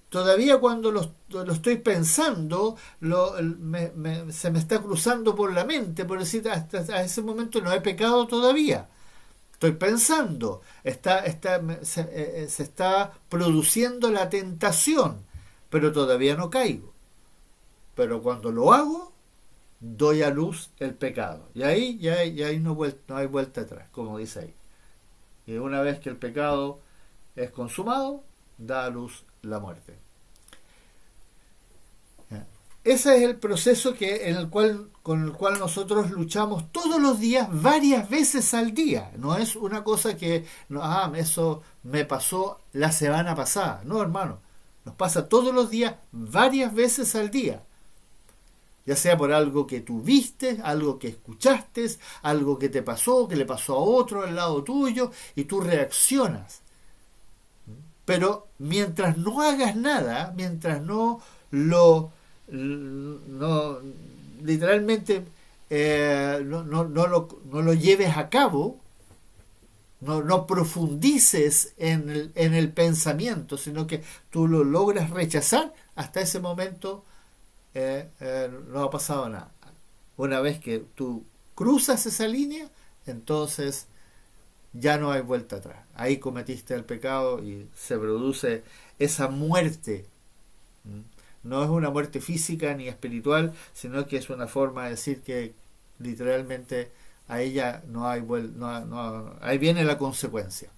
Todavía cuando lo estoy pensando, se me está cruzando por la mente, por decir, hasta ese momento no he pecado todavía. Estoy pensando, se está produciendo la tentación, pero todavía no caigo. Pero cuando lo hago, doy a luz el pecado. Y ahí no hay vuelta atrás, como dice ahí. Y una vez que el pecado es consumado, da a luz la muerte. Ese es el proceso con el cual nosotros luchamos todos los días, varias veces al día. No es una cosa que, eso me pasó la semana pasada. No, hermano, nos pasa todos los días, varias veces al día. Ya sea por algo que tú viste, algo que escuchaste, algo que te pasó, que le pasó a otro al lado tuyo, y tú reaccionas. Pero mientras no hagas nada, mientras no literalmente no lo lleves a cabo, no profundices en el pensamiento, sino que tú lo logras rechazar, hasta ese momento no ha pasado nada. Una vez que tú cruzas esa línea, entonces ya no hay vuelta atrás. Ahí cometiste el pecado y se produce esa muerte. No es una muerte física ni espiritual, sino que es una forma de decir que literalmente a ella no hay vuelta. Ahí viene la consecuencia.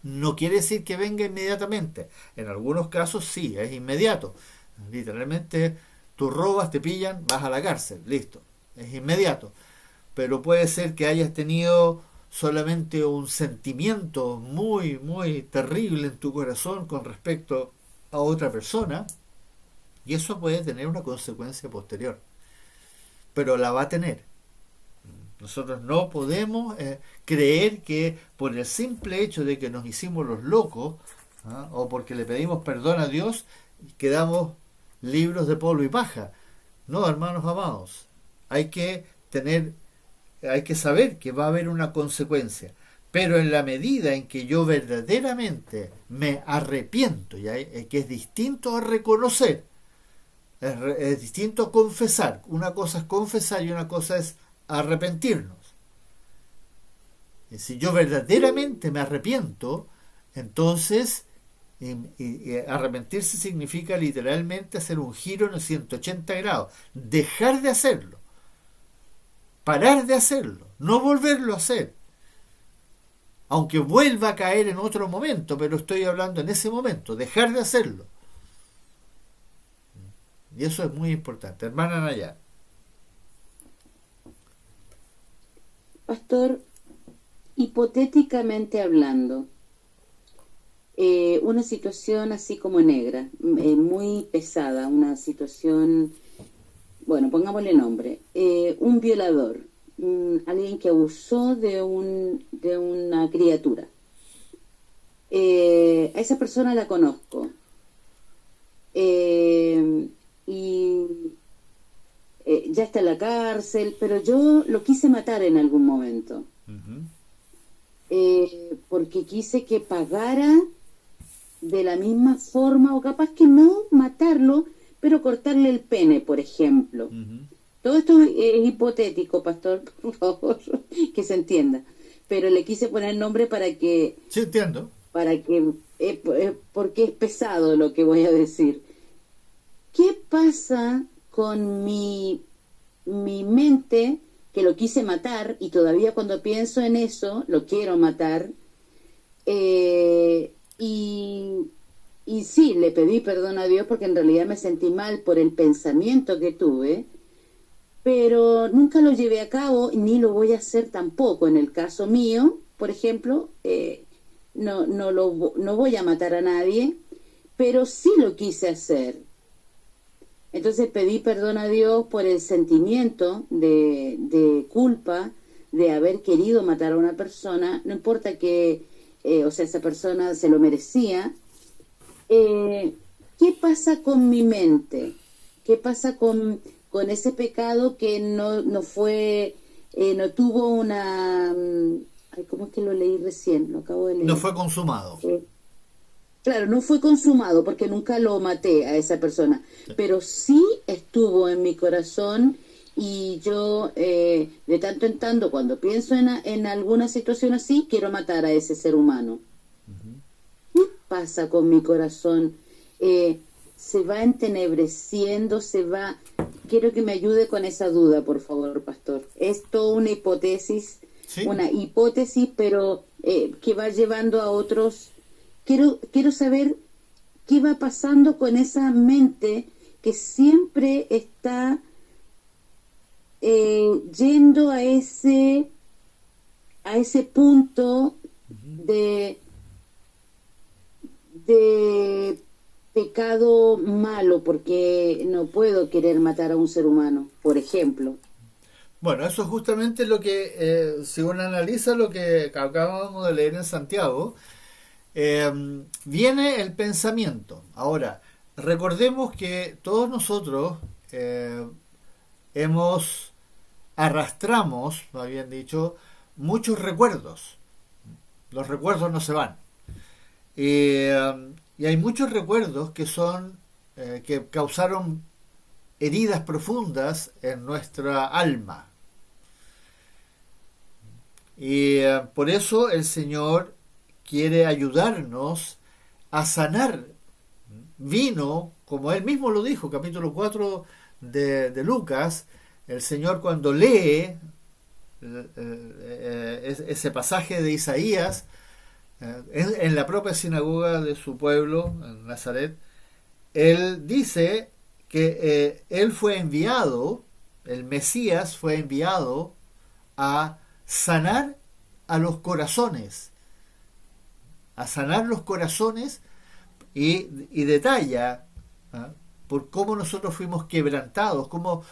No quiere decir que venga inmediatamente. En algunos casos sí, es inmediato. Literalmente tú robas, te pillan, vas a la cárcel, listo. Es inmediato. Pero puede ser que hayas tenido solamente un sentimiento muy, muy terrible en tu corazón con respecto a otra persona, y eso puede tener una consecuencia posterior, pero la va a tener. Nosotros no podemos creer que por el simple hecho de que nos hicimos los locos, o porque le pedimos perdón a Dios, quedamos libres de polvo y paja. No, hermanos amados, hay que saber que va a haber una consecuencia, pero en la medida en que yo verdaderamente me arrepiento, que es distinto a reconocer, es distinto a confesar. Una cosa es confesar y una cosa es arrepentirnos. Y si yo verdaderamente me arrepiento, entonces y arrepentirse significa literalmente hacer un giro en 180 grados, dejar de hacerlo, parar de hacerlo, no volverlo a hacer, aunque vuelva a caer en otro momento, pero estoy hablando en ese momento, dejar de hacerlo. Y eso es muy importante. Hermana Nayar. Pastor, hipotéticamente hablando, una situación así como negra, muy pesada, una situación, bueno, pongámosle nombre, un violador, alguien que abusó de una criatura. A esa persona la conozco. Y ya está en la cárcel, pero yo lo quise matar en algún momento. Porque quise que pagara de la misma forma, o capaz que no matarlo, pero cortarle el pene, por ejemplo. Todo esto es hipotético, pastor, por favor, que se entienda. Pero le quise poner nombre para que... Sí, entiendo. Porque es pesado lo que voy a decir. ¿Qué pasa con mi mente, que lo quise matar, y todavía cuando pienso en eso, lo quiero matar? Y sí, le pedí perdón a Dios porque en realidad me sentí mal por el pensamiento que tuve, pero nunca lo llevé a cabo, ni lo voy a hacer tampoco. En el caso mío, por ejemplo, no voy a matar a nadie, pero sí lo quise hacer. Entonces pedí perdón a Dios por el sentimiento de culpa de haber querido matar a una persona, no importa que, esa persona se lo merecía. ¿Qué pasa con mi mente? ¿Qué pasa con ese pecado que no fue no tuvo una... ay, ¿cómo es que lo leí recién? Lo acabo de leer. No fue consumado. Claro, no fue consumado porque nunca lo maté a esa persona, pero sí estuvo en mi corazón y yo de tanto en tanto cuando pienso en alguna situación así, quiero matar a ese ser humano. ¿Qué pasa con mi corazón? Se va entenebreciendo, se va... Quiero que me ayude con esa duda, por favor, pastor. Es toda una hipótesis, Sí. una hipótesis, pero que va llevando a otros... Quiero saber qué va pasando con esa mente que siempre está yendo a ese punto de pecado malo, porque no puedo querer matar a un ser humano, por ejemplo. Bueno, eso es justamente lo que, si uno analiza lo que acabamos de leer en Santiago, viene el pensamiento. Ahora, recordemos que todos nosotros arrastramos, más bien dicho, muchos recuerdos. Los recuerdos no se van. Y hay muchos recuerdos que son, que causaron heridas profundas en nuestra alma. Y por eso el Señor quiere ayudarnos a sanar. Vino, como Él mismo lo dijo, capítulo 4 de Lucas, el Señor cuando lee ese pasaje de Isaías, en la propia sinagoga de su pueblo, en Nazaret, Él dice que Él fue enviado, el Mesías fue enviado a sanar a los corazones, a sanar los corazones y detalla por cómo nosotros fuimos quebrantados, cómo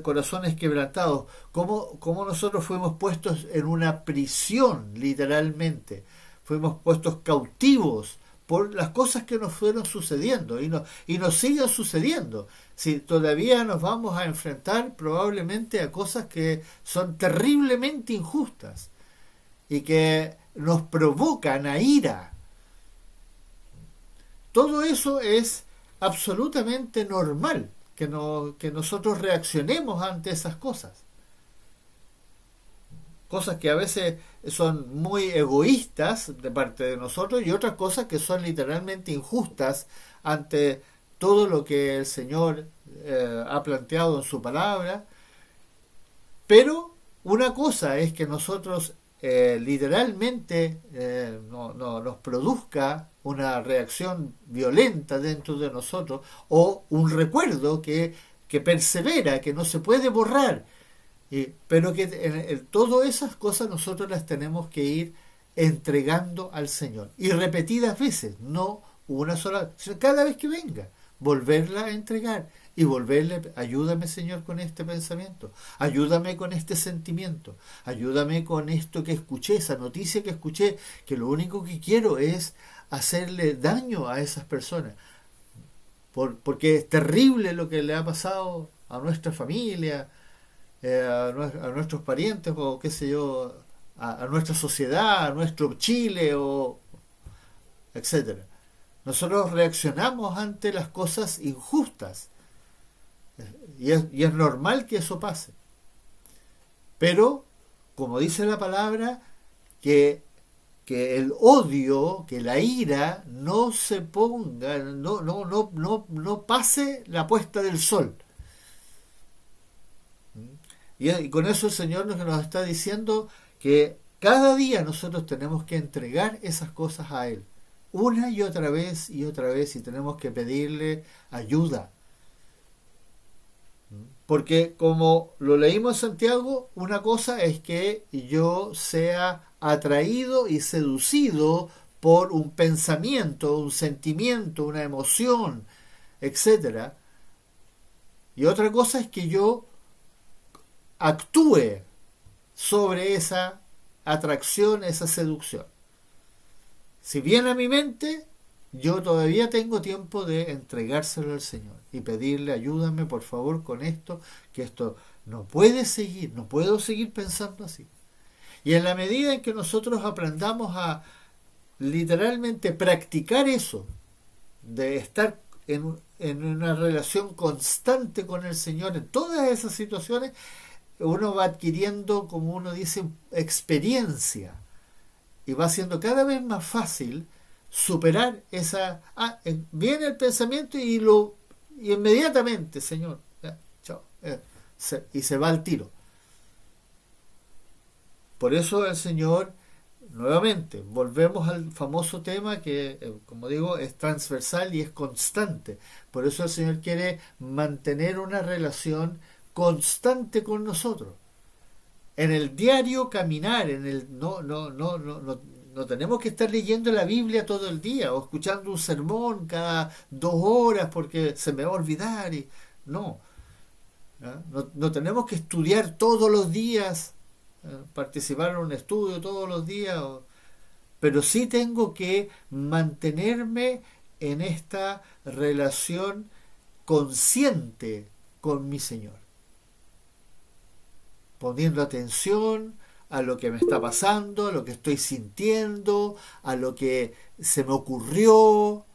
corazones quebrantados, cómo nosotros fuimos puestos en una prisión, literalmente, fuimos puestos cautivos por las cosas que nos fueron sucediendo y nos siguen sucediendo. Si todavía nos vamos a enfrentar probablemente a cosas que son terriblemente injustas y que nos provocan a ira. Todo eso es absolutamente normal, que nosotros reaccionemos ante esas cosas. Cosas que a veces son muy egoístas de parte de nosotros y otras cosas que son literalmente injustas ante todo lo que el Señor ha planteado en su palabra. Pero una cosa es que nosotros literalmente nos produzca una reacción violenta dentro de nosotros o un recuerdo que persevera, que no se puede borrar. Pero que todas esas cosas nosotros las tenemos que ir entregando al Señor. Y repetidas veces, no una sola vez, sino cada vez que venga, volverla a entregar y volverle, ayúdame Señor con este pensamiento, ayúdame con este sentimiento, ayúdame con esto que escuché, esa noticia que escuché, que lo único que quiero es hacerle daño a esas personas. Porque es terrible lo que le ha pasado a nuestra familia, a nuestros parientes o qué sé yo, a nuestra sociedad, a nuestro Chile o etcétera. Nosotros reaccionamos ante las cosas injustas y es normal que eso pase. Pero, como dice la palabra, que el odio, que la ira no se ponga, no pase la puesta del sol. Y con eso el Señor nos está diciendo que cada día nosotros tenemos que entregar esas cosas a Él, una y otra vez, y tenemos que pedirle ayuda. Porque como lo leímos en Santiago, una cosa es que yo sea atraído y seducido por un pensamiento, un sentimiento, una emoción, etcétera. Y otra cosa es que yo actúe sobre esa atracción, esa seducción. Si viene a mi mente, yo todavía tengo tiempo de entregárselo al Señor y pedirle ayúdame por favor con esto, que esto No puede seguir, no puedo seguir pensando así. Y en la medida en que nosotros aprendamos a literalmente practicar eso, de estar en una relación constante con el Señor en todas esas situaciones, uno va adquiriendo, como uno dice, experiencia y va siendo cada vez más fácil superar esa... viene el pensamiento y inmediatamente, Señor, ya, chao, y se va al tiro. Por eso el Señor, nuevamente, volvemos al famoso tema que, como digo, es transversal y es constante. Por eso el Señor quiere mantener una relación constante con nosotros. En el diario caminar, no tenemos que estar leyendo la Biblia todo el día o escuchando un sermón cada 2 horas porque se me va a olvidar. No, no tenemos que estudiar todos los días, participar en un estudio todos los días, pero sí tengo que mantenerme en esta relación consciente con mi Señor, poniendo atención a lo que me está pasando, a lo que estoy sintiendo, a lo que se me ocurrió.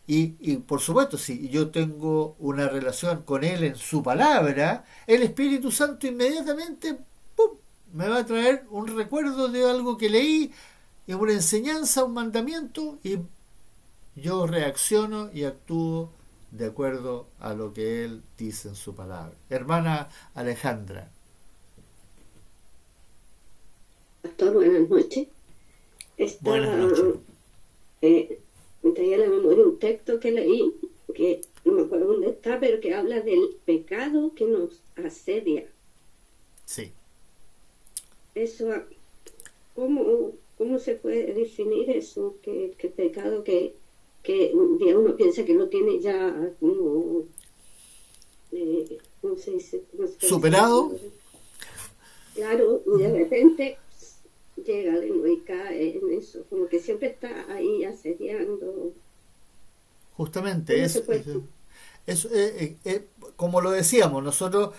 Y por supuesto, si yo tengo una relación con Él en su palabra, el Espíritu Santo inmediatamente ¡pum!, me va a traer un recuerdo de algo que leí, una enseñanza, un mandamiento, y yo reacciono y actúo de acuerdo a lo que Él dice en su palabra. Hermana Alejandra. Pastor, buenas noches. Buenas noches. Me traía a la memoria un texto que leí, que no me acuerdo dónde está, pero que habla del pecado que nos asedia. Sí. Eso, ¿cómo se puede definir eso? Que pecado que un día uno piensa que lo tiene ya como, ¿cómo se dice? ¿Superado? Claro, y de repente llega de nuevo y cae en eso, como que siempre está ahí asediando. Justamente, como lo decíamos, nosotros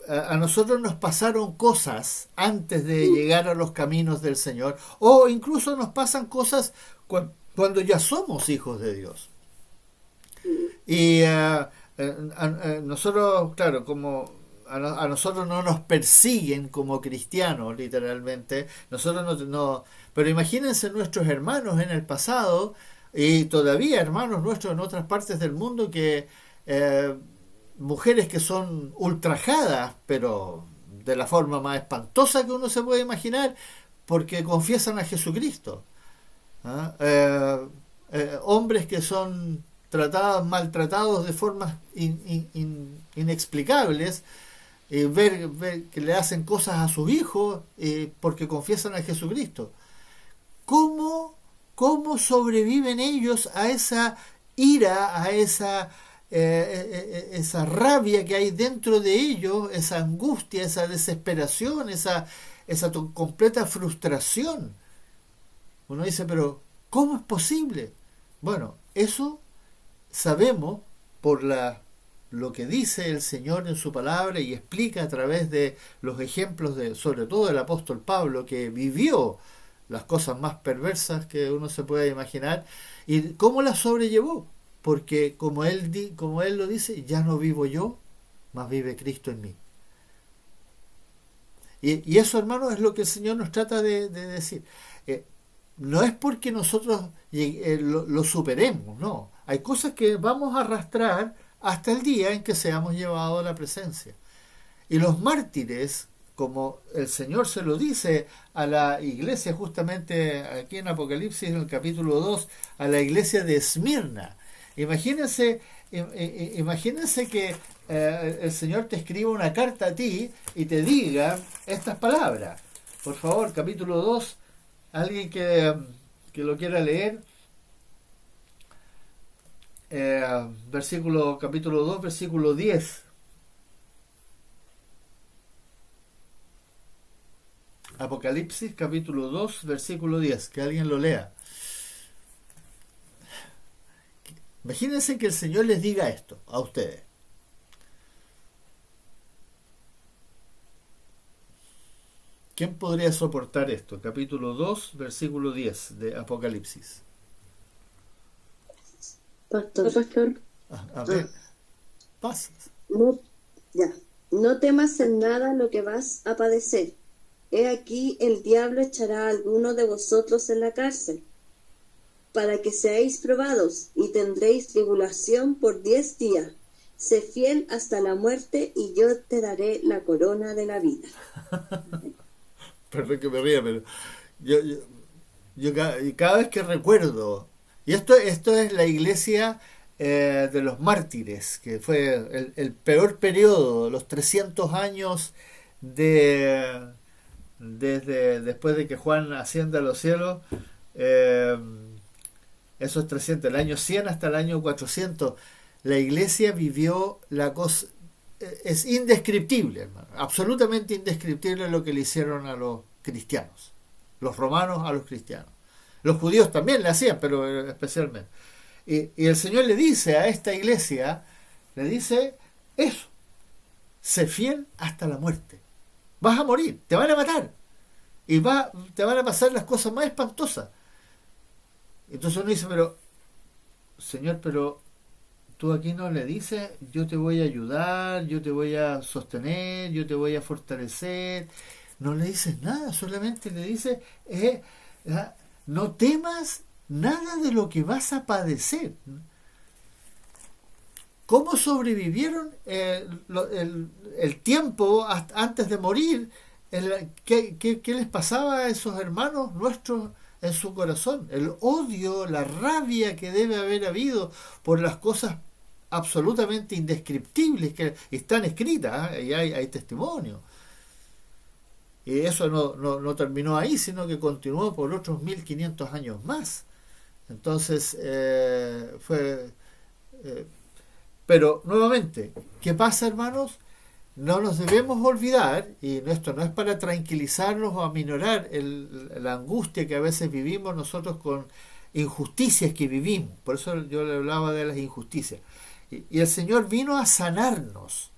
a nosotros nos pasaron cosas antes de llegar a los caminos del Señor, o incluso nos pasan cosas cuando ya somos hijos de Dios. Y nosotros, claro, como a nosotros no nos persiguen como cristianos, literalmente, nosotros no, pero imagínense nuestros hermanos en el pasado y todavía hermanos nuestros en otras partes del mundo que mujeres que son ultrajadas, pero de la forma más espantosa que uno se puede imaginar, porque confiesan a Jesucristo. Hombres que son maltratados de formas inexplicables, ver que le hacen cosas a sus hijos porque confiesan a Jesucristo. ¿Cómo sobreviven ellos a esa ira, a esa rabia que hay dentro de ellos, esa angustia, esa desesperación, esa completa frustración? Uno dice, pero ¿cómo es posible? Bueno, eso sabemos por lo que dice el Señor en su palabra y explica a través de los ejemplos sobre todo del apóstol Pablo, que vivió las cosas más perversas que uno se pueda imaginar, y cómo las sobrellevó, porque como él lo dice, ya no vivo yo, mas vive Cristo en mí. Y eso, hermano, es lo que el Señor nos trata de decir. No es porque nosotros lo superemos, no. Hay cosas que vamos a arrastrar hasta el día en que seamos llevados a la presencia. Y los mártires, como el Señor se lo dice a la iglesia, justamente aquí en Apocalipsis, en el capítulo 2, a la iglesia de Esmirna. Imagínense que el Señor te escriba una carta a ti y te diga estas palabras. Por favor, capítulo 2, alguien que lo quiera leer. Capítulo 2, versículo 10. Apocalipsis, capítulo 2, versículo 10. Que alguien lo lea. Imagínense que el Señor les diga esto a ustedes. ¿Quién podría soportar esto? Capítulo 2, versículo 10 de Apocalipsis. Pastor. Amén. Pasa. No, ya. No temas en nada lo que vas a padecer. He aquí el diablo echará a alguno de vosotros en la cárcel, para que seáis probados, y tendréis tribulación por 10 días. Sé fiel hasta la muerte, y yo te daré la corona de la vida. Perdón que me ría, pero cada vez que recuerdo, y esto es la iglesia de los mártires, que fue el peor periodo, los 300 años desde después de que Juan ascienda a los cielos, esos 300, el año 100 hasta el año 400, la iglesia vivió la cosa, es indescriptible, hermano, absolutamente indescriptible lo que le hicieron a los cristianos, los romanos a los cristianos. Los judíos también le hacían, pero especialmente. Y el Señor le dice a esta iglesia, le dice eso, sé fiel hasta la muerte. Vas a morir, te van a matar, y te van a pasar las cosas más espantosas. Entonces uno dice, pero Señor, pero tú aquí no le dices, yo te voy a ayudar, yo te voy a sostener, yo te voy a fortalecer. No le dices nada, solamente le dices, no temas nada de lo que vas a padecer. ¿Cómo sobrevivieron el tiempo antes de morir? ¿Qué les pasaba a esos hermanos nuestros en su corazón? El odio, la rabia que debe haber habido por las cosas absolutamente indescriptibles que están escritas, y hay testimonio. Y eso no terminó ahí, sino que continuó por otros 1500 años más. Entonces, pero nuevamente, ¿qué pasa, hermanos? No nos debemos olvidar, y esto no es para tranquilizarnos o aminorar la angustia que a veces vivimos nosotros con injusticias que vivimos. Por eso yo le hablaba de las injusticias. Y el Señor vino a sanarnos,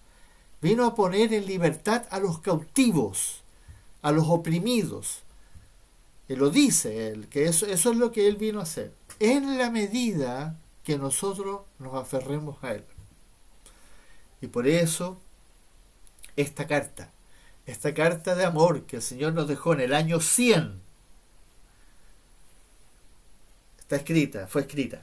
vino a poner en libertad a los cautivos, a los oprimidos. Él lo dice, él, que eso es lo que Él vino a hacer, en la medida que nosotros nos aferremos a Él. Y por eso esta carta de amor que el Señor nos dejó en el año 100, fue escrita.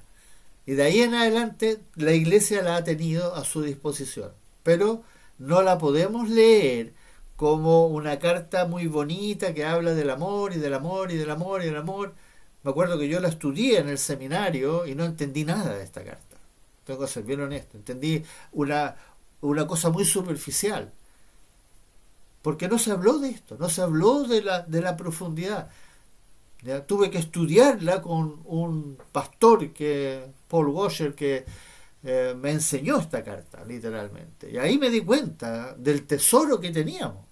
Y de ahí en adelante la iglesia la ha tenido a su disposición. Pero no la podemos leer como una carta muy bonita que habla del amor y del amor y del amor y del amor. Me acuerdo que yo la estudié en el seminario y no entendí nada de esta carta. Tengo que ser bien honesto. Entendí una cosa muy superficial. Porque no se habló de esto, no se habló de la profundidad. Ya, tuve que estudiarla con un pastor, Paul Washer, que me enseñó esta carta, literalmente. Y ahí me di cuenta del tesoro que teníamos.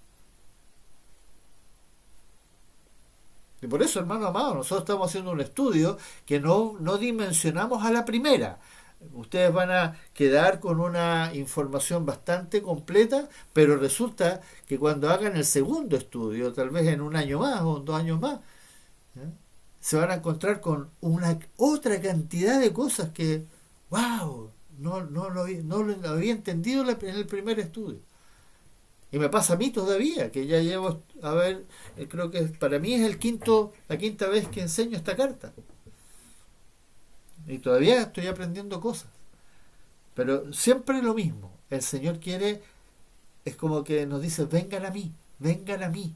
Y por eso, hermano amado, nosotros estamos haciendo un estudio que no dimensionamos a la primera. Ustedes van a quedar con una información bastante completa, pero resulta que cuando hagan el segundo estudio, tal vez en un año más o en 2 años más, se van a encontrar con otra cantidad de cosas que, wow, no lo había entendido en el primer estudio. Y me pasa a mí todavía, que ya llevo, creo que para mí es la quinta vez que enseño esta carta. Y todavía estoy aprendiendo cosas. Pero siempre lo mismo. El Señor quiere, es como que nos dice, vengan a mí.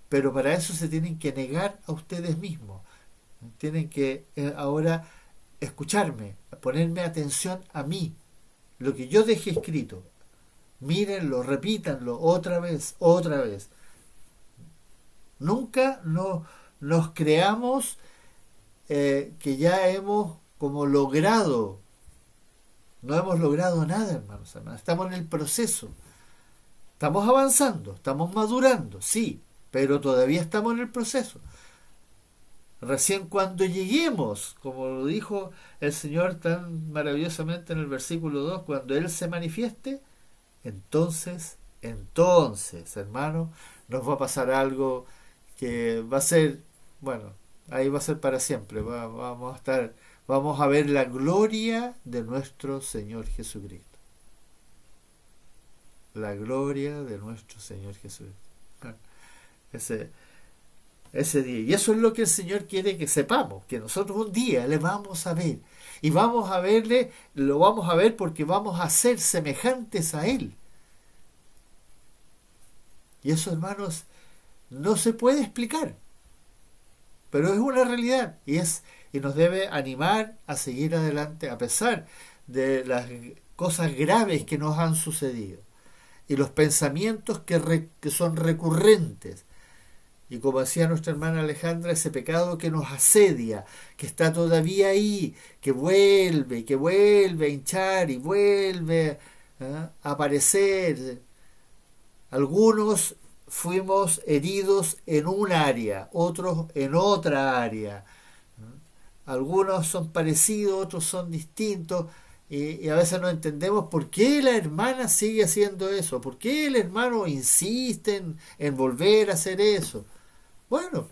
Pero para eso se tienen que negar a ustedes mismos. Tienen que ahora escucharme, ponerme atención a mí. Lo que yo dejé escrito. Mírenlo, repítanlo otra vez. Nunca nos creamos que ya hemos como logrado. No hemos logrado nada, hermanos. Estamos en el proceso. Estamos avanzando, estamos madurando, sí, pero todavía estamos en el proceso. Recién cuando lleguemos, como lo dijo el Señor tan maravillosamente en el versículo 2, cuando Él se manifieste, entonces, hermano, nos va a pasar algo que va a ser, bueno, ahí va a ser para siempre. Vamos a ver la gloria de nuestro Señor Jesucristo. La gloria de nuestro Señor Jesucristo. Ese día. Y eso es lo que el Señor quiere que sepamos, que nosotros un día le vamos a ver. Y vamos a verle, lo vamos a ver porque vamos a ser semejantes a Él. Y eso, hermanos, no se puede explicar. Pero es una realidad y nos debe animar a seguir adelante a pesar de las cosas graves que nos han sucedido y los pensamientos que son recurrentes. Y como decía nuestra hermana Alejandra, ese pecado que nos asedia, que está todavía ahí, que vuelve a hinchar y vuelve a aparecer. Algunos fuimos heridos en un área, otros en otra área. Algunos son parecidos, otros son distintos. Y a veces no entendemos por qué la hermana sigue haciendo eso, por qué el hermano insiste en volver a hacer eso. Bueno,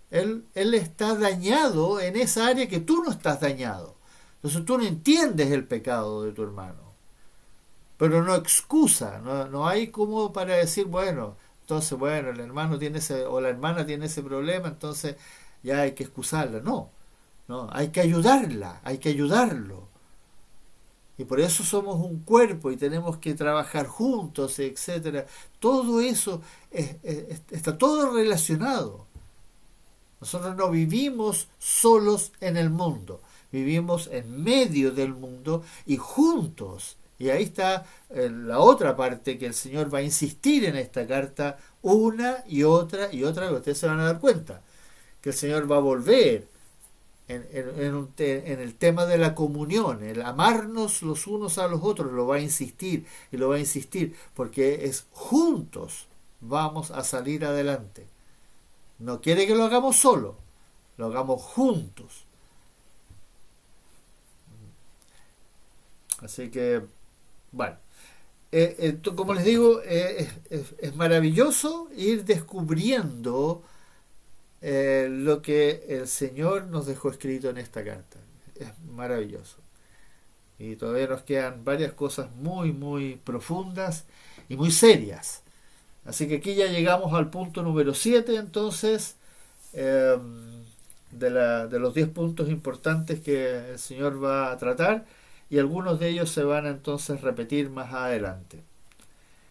él está dañado en esa área que tú no estás dañado. Entonces tú no entiendes el pecado de tu hermano. Pero no excusa, no hay como para decir, bueno, entonces, bueno, el hermano tiene o la hermana tiene ese problema, entonces ya hay que excusarla. No, hay que ayudarla, hay que ayudarlo. Y por eso somos un cuerpo y tenemos que trabajar juntos, etcétera. Todo eso está todo relacionado. Nosotros no vivimos solos en el mundo, vivimos en medio del mundo y juntos. Y ahí está la otra parte que el Señor va a insistir en esta carta una y otra vez. Ustedes se van a dar cuenta que el Señor va a volver en el tema de la comunión, el amarnos los unos a los otros, lo va a insistir y lo va a insistir porque es juntos vamos a salir adelante. No quiere que lo hagamos solo, lo hagamos juntos. Así que, bueno, como les digo, es maravilloso ir descubriendo lo que el Señor nos dejó escrito en esta carta. Es maravilloso. Y todavía nos quedan varias cosas muy, muy profundas y muy serias. Así que aquí ya llegamos al punto número 7, entonces, de los 10 puntos importantes que el Señor va a tratar, y algunos de ellos se van a entonces repetir más adelante.